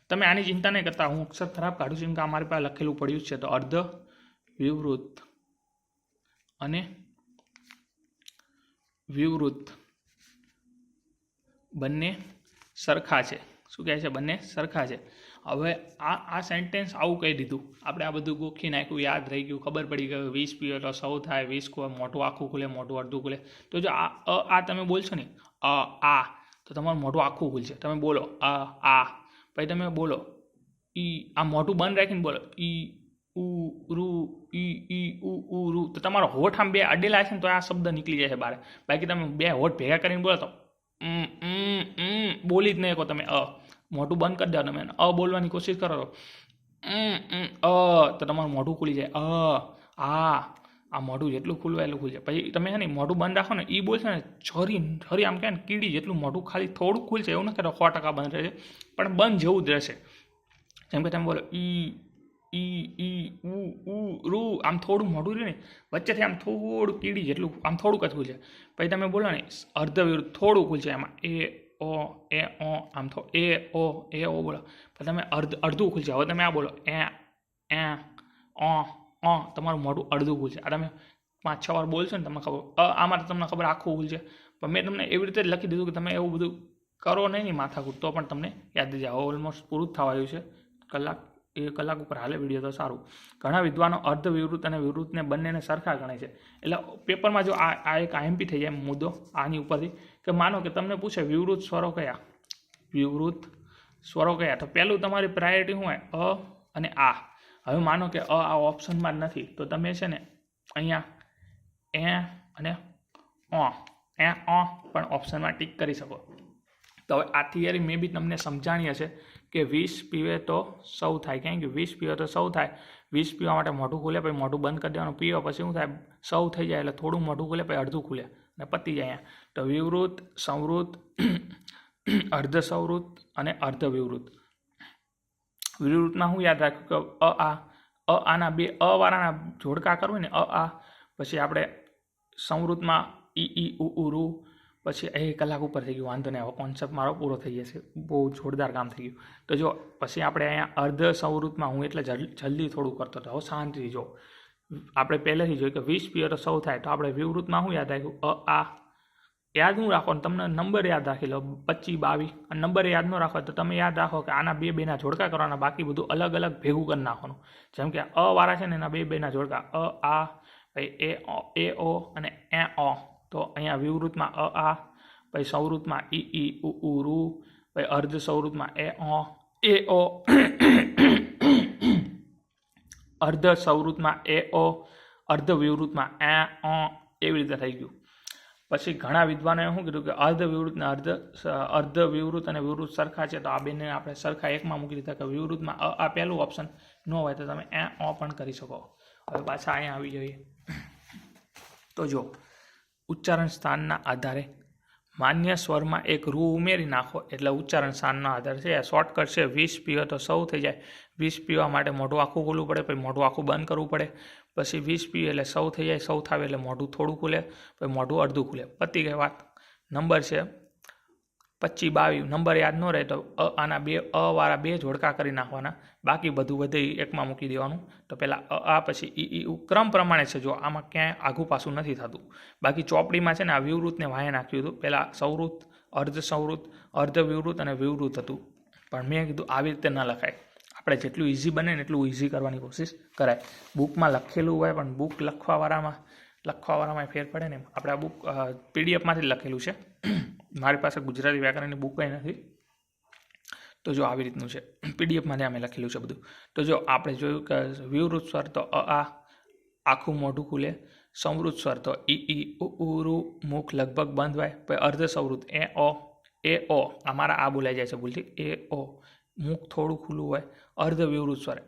તમે આની ચિંતા નહીં કરતા, હું અક્ષર ખરાબ કાઢું છું કે અમારી પાસે લખેલું પડ્યું છે. તો અર્ધ વિવૃત અને વિવૃત બંને સરખા છે. શું કહે છે? બંને સરખા છે. હવે આ સેન્ટેન્સ આવું કહી દીધું, આપણે આ બધું ગોખી નાખ્યું, યાદ રહી ગયું, ખબર પડી ગઈ 20 પીએ તો 100 થાય, 20 મોટું આખું ખુલે, મોટું અડધું ખુલે. તો જો આ તમે બોલશો ને આ, તો તમારું મોટું આખું ખુલશે. તમે બોલો આ, પછી તમે બોલો ઈ, આ મોટું બંધ રાખીને બોલો ઈ ઉ રૂ, ઈ ઉ રૂ. તો તમારો હોઠ આમ 2 અડેલા છે ને તો આ શબ્દ નીકળી જાય છે બહાર. બાકી તમે 2 હોઠ ભેગા કરીને બોલો તો બોલી જ નહીં શકો તમે. મોટું બંધ કરી દો, તમે બોલવાની કોશિશ કરો તો તમારું મોઢું ખુલી જાય. આ મોઢું જેટલું ખુલવા એટલું ખુલશે. પછી તમે છે ને મોઢું બંધ રાખો ને, એ બોલશે ને છરી આમ કહે ને કીડી જેટલું મોઢું ખાલી થોડું ખુલશે. એવું નથી કે 100% બંધ રહેશે, પણ બંધ જેવું જ રહેશે. જેમ કે તમે બોલો ઈ ઉ રૂ, આમ થોડું મોઢું રહ્યું ને વચ્ચેથી આમ થોડું કીડી જેટલું આમ થોડુંક જ ખુલશે. પછી તમે બોલો ને અર્ધ વિરુદ્ધ થોડું ખુલશે. એમાં એ ઓ આમ એ ઓ બોલો. પછી તમે અડધું ખુલશે. હવે તમે આ બોલો એ ઓ, તમારું મોઢું અડધું ખુલશે. આ તમે 5-6 વાર બોલશો ને તમને ખબર. આમાં તમને ખબર આખું ખુલશે. પણ મેં તમને એવી રીતે જ લખી દીધું કે તમે એવું બધું કરો નહીં માથાકૂટ, તો પણ તમને યાદ જાય. હવે ઓલમોસ્ટ પૂરું જ થવા આવ્યું છે. કલાક ઉપર હાલે વિડીયો તો સારું. ઘણા વિદ્વાનો અર્ધ વિવૃત અને વિવૃતને બંનેને સરખા ગણે છે. એટલે પેપરમાં જો આ એક આઈએમપી થઈ જાય મુદ્દો આની ઉપરથી, કે માનો કે તમને પૂછે વિવૃત સ્વરો કયા, તો પહેલું તમારી પ્રાયોરિટી શું હોય? અ અને આ. હવે માનો કે આ ઓપ્શનમાં જ નથી, તો તમે છે ને અહીંયા એ અને ઓ પણ ઓપ્શનમાં ટીક કરી શકો. તો હવે આ થિયરી મેં બી તમને સમજાણી હશે કે વિષ પીવે તો સૌ થાય. કેમ કે વિષ પીવે તો સૌ થાય. વિષ પીવા માટે મોઢું ખુલે, પછી મોઢું બંધ કરી દેવાનું, પીવા પછી શું થાય, સૌ થઈ જાય. એટલે થોડું મોઢું ખુલે, પછી અડધું ખુલે અને પતી જાય અહીંયા. તો વિવૃત, સંવૃત, અર્ધ સંવૃત અને અર્ધ વિવૃત. વિવૃતમાં હું યાદ રાખ્યું કે આના બે વાળાના જોડકા કરવું ને આ, પછી આપણે સંવૃતમાં ઈ ઉ પછી એ કલાક ઉપર થઈ ગયું, વાંધો નહીં, હવે કોન્સેપ્ટ મારો પૂરો થઈ જશે, બહુ જોરદાર કામ થઈ ગયું. તો જો પછી આપણે અહીંયા અર્ધ સંવૃતમાં હું એટલે જલ્દી થોડું કરતો હતો, હવે શાંતિથી જો આપણે પહેલેથી જોયું કે 20 પીએ તો સૌ થાય. તો આપણે વિવૃતમાં શું યાદ રાખ્યું, આ યાદ શું રાખો, તમને નંબર યાદ રાખી લો 25, 22, અને નંબર યાદ ન રાખો તો તમે યાદ રાખો કે આના બેના જોડકા કરવાના, બાકી બધું અલગ અલગ ભેગું કરી નાખવાનું. જેમ કે વાળા છે ને એના બેના જોડકા આ, પછી એ ઓ અને એ ઓ. તો અહીંયા વિવૃતમાં આ, પછી સંવૃતમાં ઈ ઉ રૂ, પછી અર્ધ સંવૃતમાં એ ઓ, અર્ધ સંવૃતમાં એ ઓ, અર્ધ વિવૃતમાં એવી રીતે થઈ ગયું. પછી ઘણા વિદ્વાનોએ શું કીધું કે અર્ધ વિવૃત ને અર્ધ વિવૃત અને વિવૃત સરખા છે, તો આ બંને આપણે સરખા એકમાં મૂકી દીધા કે વિવૃતમાં આ પહેલું ઓપ્શન ન હોય તો તમે પણ કરી શકો. હવે પાછા અહીંયા આવી જોઈએ. તો જો ઉચ્ચારણ સ્થાનના આધારે માન્ય સ્વરમાં એક રૂ ઉમેરી નાખો એટલે ઉચ્ચારણ સ્થાનના આધારે છે. શોર્ટકટ છે, 20 પીવે તો સૌ થઈ જાય. 20 પીવા માટે મોઢું આખું ખોલવું પડે, પછી મોઢું આખું બંધ કરવું પડે, પછી 20 પીવે એટલે સૌ થઈ જાય. સૌ થાવે એટલે મોઢું થોડું ખુલે, પછી મોઢું અડધું ખુલે, પતી ગઈ વાત. નંબર છે 25, 22. નંબર યાદ ન રહે તો આના વાળા બે જોડકા કરી નાખવાના, બાકી બધું વધે એકમાં મૂકી દેવાનું. તો પહેલાં આ પછી ઈ ક્રમ પ્રમાણે છે, જો આમાં ક્યાંય આઘું પાછું નથી થતું. બાકી ચોપડીમાં છે ને આ વિવૃતને વાંહે નાખ્યું હતું, પહેલાં સંવૃત, અર્ધ સંવૃત, અર્ધ વિવૃત અને વિવૃત હતું, પણ મેં કીધું આવી રીતે ન લખાય. આપણે જેટલું ઇઝી બને ને એટલું ઇઝી કરવાની કોશિશ કરાય. બુકમાં લખેલું હોય પણ બુક લખવાવાળામાં ફેર પડે ને. આપણે આ બુક પીડીએફમાંથી જ લખેલું છે, મારી પાસે ગુજરાતી વ્યાકરણની બુક કંઈ નથી. તો જો આવી રીતનું છે, પીડીએફમાંથી અમે લખેલું છે બધું. તો જો આપણે જોયું કે વિવૃત સ્વર તો આખું મોઢું ખુલે, સંવૃત સ્વર તો ઈ ઉ રૂ, મુખ લગભગ બંધ હોય, પછી અર્ધ સંવૃત એ ઓ, અમારા આ બોલાઈ જાય છે ભૂલથી, એ ઓ, મુખ થોડું ખુલ્લું હોય. અર્ધ વિવૃત સ્વર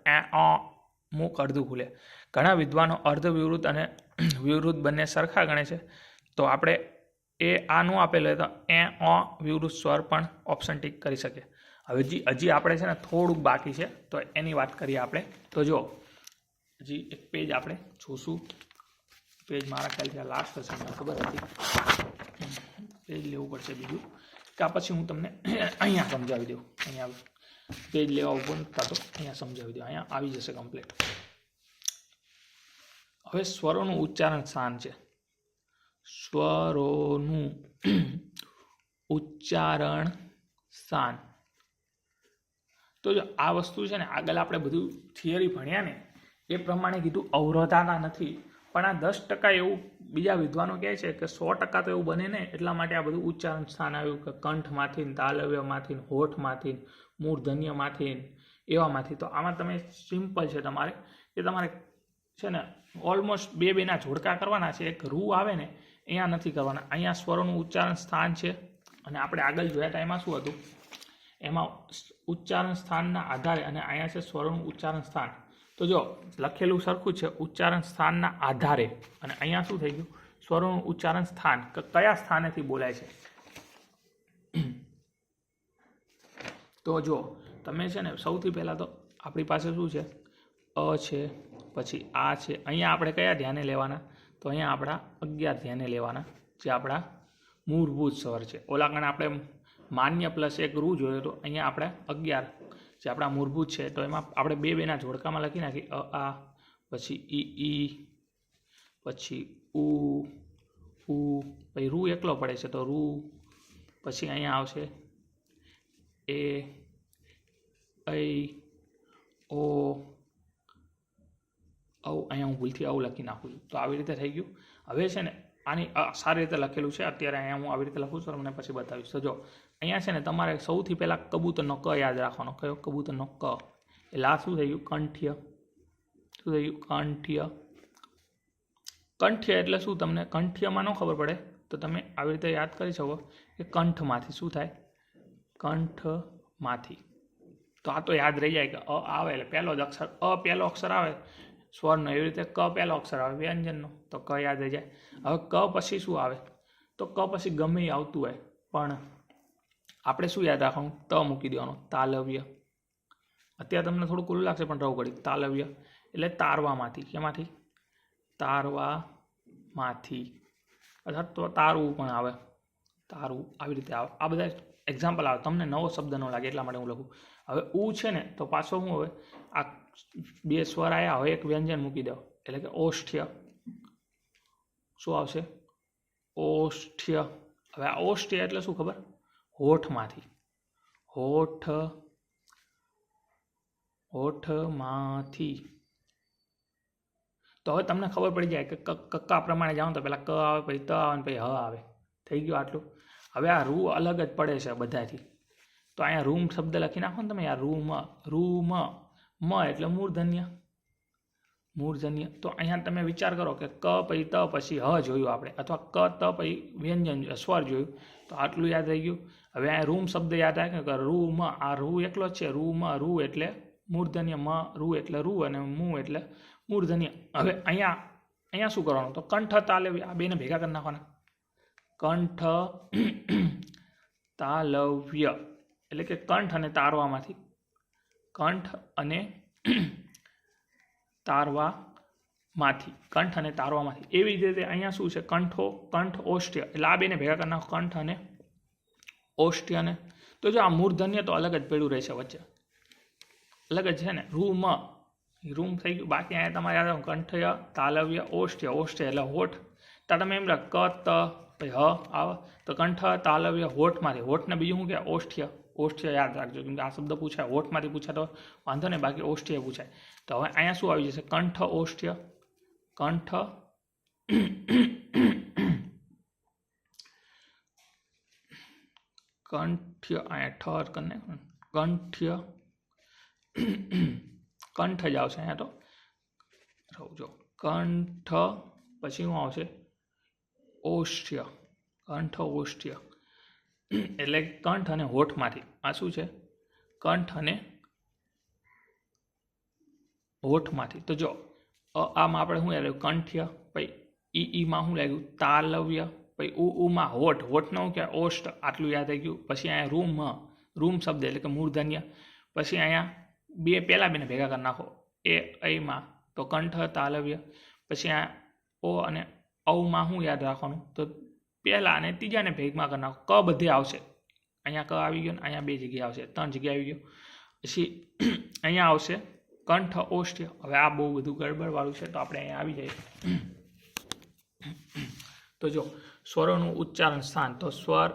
મુખ અડધું ખુલે. ઘણા વિદ્વાનો અર્ધ વિવૃત અને વિવૃત બંને સરખા ગણે છે, તો આપણે આનું આપેલું હોય તો વિવૃત સ્વર પણ ઓપ્શન ટીક કરી શકે. હવે હજી આપણે છે ને થોડુંક બાકી છે, તો એની વાત કરીએ આપણે. તો જો હજી એક પેજ આપણે જોશું, પેજ મારા ખ્યાલથી લાસ્ટ હશે, મને ખબર નથી, પેજ લેવું પડશે બીજું, કે પછી હું તમને અહીંયા સમજાવી દઉં. અહીંયા પેજ લેવા ઉભો નથી થતો, અહીંયા સમજાવી દઉં, અહીંયા આવી જશે કમ્પ્લીટ. હવે સ્વરોનું ઉચ્ચારણ સ્થાન છે, સ્વરોનું ઉચ્ચારણ સ્થાન. તો જો આ વસ્તુ છે ને આગળ આપણે બધું થિયરી ભણ્યા ને એ પ્રમાણે કીધું અવરોધાતા નથી, પણ આ 10% એવું બીજા વિદ્વાનો કહે છે કે 100% તો એવું બને ને, એટલા માટે આ બધું ઉચ્ચારણ સ્થાન આવ્યું કે કંઠમાંથી, તાલવ્યમાંથી, હોઠમાંથી, મૂર્ધન્યમાંથી, એવામાંથી. તો આમાં તમે સિમ્પલ છે, તમારે છે ને ઓલમોસ્ટ બેના જોડકા કરવાના છે. એક રૂ આવે ને અહીંયા નથી કરવાના, અહીંયા સ્વરોનું ઉચ્ચારણ સ્થાન છે. અને આપણે આગળ જોયા હતા એમાં શું હતું, એમાં ઉચ્ચારણ સ્થાનના આધારે, અને અહીંયા છે સ્વરોનું ઉચ્ચારણ સ્થાન. તો જો લખેલું સરખું છે, ઉચ્ચારણ સ્થાનના આધારે, અને અહીંયા શું થઈ ગયું, સ્વરોનું ઉચ્ચારણ સ્થાન, કયા સ્થાનેથી બોલાય છે. તો જો તમે છે ને સૌથી પહેલાં તો આપણી પાસે શું છે, છે, પછી આ છે. અહીંયા આપણે કયા ધ્યાને લેવાના, તો અહીંયા આપણા 11 ધ્યાને લેવાના, જે આપણા મૂળભૂત સ્વર છે. ઓલા કણ આપણે માન્ય પ્લસ એક રૂ જોયો, તો અહીંયા આપણે 11 જે આપણા મૂળભૂત છે, તો એમાં આપણે બેના જોડકામાં લખી નાખી આ, પછી ઈ, પછી ઉ, પછી રૂ એકલો પડે છે તો રૂ, પછી અહીંયા આવશે એ, ઓ, અહીંયા હું ભૂલથી આવું લખી નાખું છું. તો આવી રીતે થઈ ગયું. હવે છે ને આની સારી રીતે લખેલું છે, અત્યારે અહીંયા હું આવી રીતે લખું છું, મને પછી બતાવીશ. તો જો અહીંયા છે ને તમારે સૌથી પહેલાં કબૂતરનો ક યાદ રાખવાનો. કયો? કબૂતરનો ક. એટલે આ શું થઈ ગયું? કંઠ્ય. શું થઈ ગયું? કંઠ્ય. કંઠ્ય એટલે શું? તમને કંઠ્યમાં ન ખબર પડે તો તમે આવી રીતે યાદ કરી શકો કે કંઠમાંથી શું થાય? કંઠમાંથી. તો આ તો યાદ રહી જાય કે અ આવે એટલે પહેલો જ અક્ષર પહેલો અક્ષર આવે સ્વરનો, એવી રીતે ક પહેલો અક્ષર આવે વ્યંજનનો, તો ક યાદ રહી જાય. હવે ક પછી શું આવે? તો ક પછી ગમે એ આવતું હોય, પણ આપણે શું યાદ રાખવાનું? ત મૂકી દેવાનું. તાલવ્ય. અત્યારે તમને થોડું કુલ લાગશે પણ રહું ઘડી. તાલવ્ય એટલે તારવામાંથી. શેમાંથી? તારવામાંથી. અથવા તો તારવું પણ આવે, તારવું આવી રીતે આવે. આ બધા એક્ઝામ્પલ આવે, તમને નવો શબ્દ ન લાગે એટલા માટે હું લખું. હવે ઉ છે ને તો પાછો હું હવે આ બે સ્વર આવ્યા, હવે એક વ્યંજન મૂકી દો એટલે કે ઓષ્ઠ્ય. શું આવશે? ઓષ્ઠ્ય. હવે આ ઓષ્ઠ્ય એટલે શું ખબર? હોઠમાંથી. હોઠમાંથી. તો હવે તમને ખબર પડી જાય કે કક્કા પ્રમાણે જાઓ તો પહેલાં ક આવે, પછી ત આવે, પછી હ આવે. થઈ ગયું આટલું. હવે આ રૂ અલગ જ પડે છે બધાથી. તો અહીંયા રૂમ શબ્દ લખી નાખો ને તમે યાર. રૂમ. મ એટલે મૂર્ધન્ય. તો અહીંયા તમે વિચાર કરો કે ક પછી ત પછી હ જોયું આપણે, અથવા ક ત પછી વ્યંજન સ્વર જોયું, તો આટલું યાદ રહી ગયું. હવે અહીંયા રૂમ શબ્દ યાદ આવે કે રૂ મ. આ રૂ એકલો જ છે. રૂ એટલે મૂર્ધન્ય, મ રૂ એટલે રૂ, અને મું એટલે મૂર્ધન્ય. હવે અહીંયા શું કરવાનું? તો કંઠ તાલવ્ય, આ બેને ભેગા કરી નાખવાના. કંઠ તાલવ્ય એટલે કે કંઠ અને તારવામાંથી. કંઠ અને તારવામાંથી. કંઠ અને તારવામાંથી. એવી જ રીતે અહીંયા શું છે? કંઠ ઓષ્ઠ્ય એટલે આ બેને ભેગા કરી નાખો. કંઠ અને ઓષ્ઠ્યને. તો જો આ મૂર્ધન્ય તો અલગ જ પડ્યું રહેશે વચ્ચે, અલગ જ છે ને. રૂમ થઈ ગયું. બાકી અહીંયા તમારે યાદ રાખો કંઠ્ય તાલવ્ય ઓષ્ઠ્ય એટલે હોઠ. તો તમે એમ રાખ ક ત પછી હ આવે તો કંઠ તાલવ્ય હોઠમાંથી. હોઠને બીજું શું કહેવાય? ઓષ્ઠ્ય યાદ રાખજો, કેમ કે આ શબ્દ પૂછાય. હોઠમાંથી પૂછાય તો વાંધો નહીં, બાકી ઓષ્ઠ્ય પૂછાય. તો હવે અહીંયા શું આવી જશે? કંઠ ઓષ્ઠ્ય. કંઠ કંઠ્ય. અહીંયા ઠર કરીને કંઠ્ય. કંઠ જ આવશે અહીંયા તો. જો કંઠ પછી શું આવશે? ઓષ્ઠ્ય. કંઠ ઓષ્ઠ્ય એટલે કંઠ અને હોઠમાંથી. આ શું છે? કંઠ અને હોઠમાંથી. તો જો આમાં આપણે શું લાગ્યું? કંઠ્ય. પછી ઈમાં શું લાગ્યું? તાલવ્ય. પછી ઉમાં હોઠનો શું કહેવાય? ઓષ્ઠ. આટલું યાદ આવી ગયું. પછી અહીંયા રૂમ શબ્દ એટલે કે મૂર્ધન્ય. પછી અહીંયા બે પહેલાં બેને ભેગા કરી નાખો. એમાં તો કંઠ તાલવ્ય. પછી આ ઓ અને ઔમાં શું યાદ રાખવાનું? તો પહેલા અને ત્રીજાને ભેગમાં કરી નાખો. ક બધે આવશે. અહીંયા ક આવી ગયો ને અહીંયા બે જગ્યાએ આવશે, 3 જગ્યાએ આવી ગયો. પછી અહીંયા આવશે કંઠ ઓષ્ઠ્ય. હવે આ બહુ બધું ગડબડવાળું છે, તો આપણે અહીંયા આવી જઈએ. તો જો સ્વરોનું ઉચ્ચારણ સ્થાન, તો સ્વર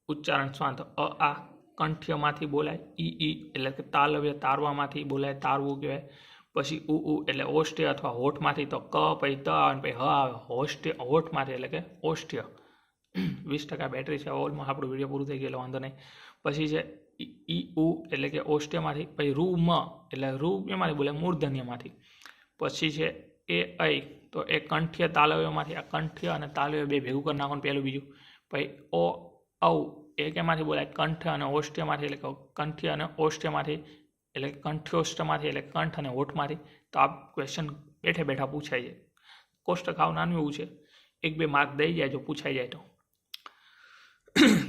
ઉચ્ચારણ સ્થાન તો આ કંઠ્યમાંથી બોલાય. ઈ એટલે કે તાલવ્ય તારવામાંથી બોલાય, તારવું કહેવાય. પછી ઉ એટલે ઓષ્ઠ્ય અથવા હોઠમાંથી, તો ક પછી ત આવે પછી હ આવે. હોઠમાંથી એટલે કે ઓષ્ઠ્ય. 20% બેટરી છે. ઓલમાં આપણું વિડીયો પૂરું થઈ ગયેલું, વાંધો નહીં. પછી છે ઈ ઉ એટલે કે ઓષ્ઠ્યમાંથી. પછી રૂ મ એટલે રૂ એમાંથી બોલે મૂર્ધન્યમાંથી. પછી છે એ ઐ તો એ કંઠ્ય તાલવ્યમાંથી. આ કંઠ્ય અને તાલવ્ય બે ભેગું કરી નાખો પહેલું બીજું. પછી ઓ ઔ એ કેમાંથી બોલાય? કંઠ અને ઓષ્ઠ્યમાંથી. એટલે કંઠ્ય અને ઓષ્ઠ્યમાંથી એટલે કંઠ્યોષ્ઠમાંથી એટલે કંઠ અને હોઠમાંથી. તો આ ક્વેશ્ચન બેઠા પૂછાય છે. કોષ્ટક આવ નાનું એવું છે, 1-2 માર્ક દઈ જાય જો પૂછાઈ જાય તો.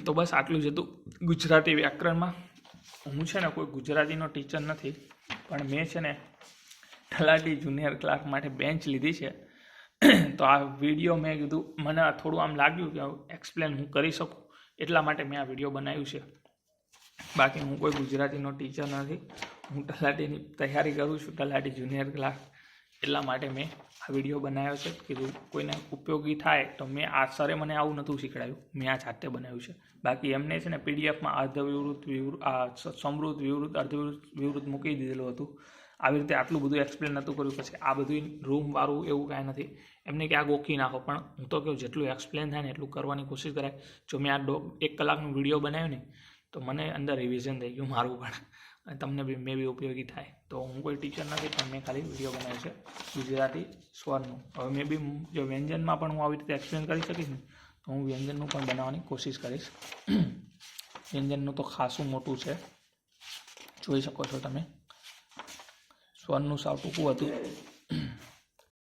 તો બસ આટલું જ હતું ગુજરાતી વ્યાકરણમાં. હું છે ને કોઈ ગુજરાતીનો ટીચર નથી, પણ મેં છે ને તલાટી જુનિયર ક્લાર્ક માટે બેન્ચ લીધી છે. તો આ વિડીયો મેં કીધું મને થોડું આમ લાગ્યું કે એક્સપ્લેન હું કરી શકું, એટલા માટે મેં આ વિડીયો બનાવ્યું છે. બાકી હું કોઈ ગુજરાતીનો ટીચર નથી. હું તલાટીની તૈયારી કરું છું, તલાટી જુનિયર ક્લાર્ક. એટલા માટે મેં આ વિડીયો બનાવ્યો છે. કીધું કોઈને ઉપયોગી થાય તો. મેં આ સરે મને આવું નહોતું શીખડાયું, મેં આ જાતે બનાવ્યું છે. બાકી એમને છે ને પીડીએફમાં અર્ધવિવૃત સમૃદ્ધ વિવૃત અર્ધવિવૃત મૂકી દીધેલું હતું. આવી રીતે આટલું બધું એક્સપ્લેન નહોતું કર્યું. પછી આ બધું રૂમવાળું એવું કાંઈ નથી. એમને કે આ ગોખી નાખો, પણ હું તો કહું જેટલું એક્સપ્લેન થાય ને એટલું કરવાની કોશિશ કરાય. જો મેં આ 1 કલાકનો વિડીયો બનાવ્યો ને તો મને અંદર રિવિઝન થઈ ગયું મારું પણ, અને તમને બી મે બી ઉપયોગી થાય. તો હું કોઈ ટીચર નથી, પણ મેં ખાલી વિડીયો બનાવ્યો છે ગુજરાતી સ્વરનું. હવે મે બી જો વ્યંજનમાં પણ હું આવી રીતે એક્સપ્લેન કરી શકીશ ને તો હું વ્યંજનનું પણ બનાવવાની કોશિશ કરીશ. વ્યંજનનું તો ખાસું મોટું છે, જોઈ શકો છો તમે. સ્વરનું સાવ ટૂંકું હતું.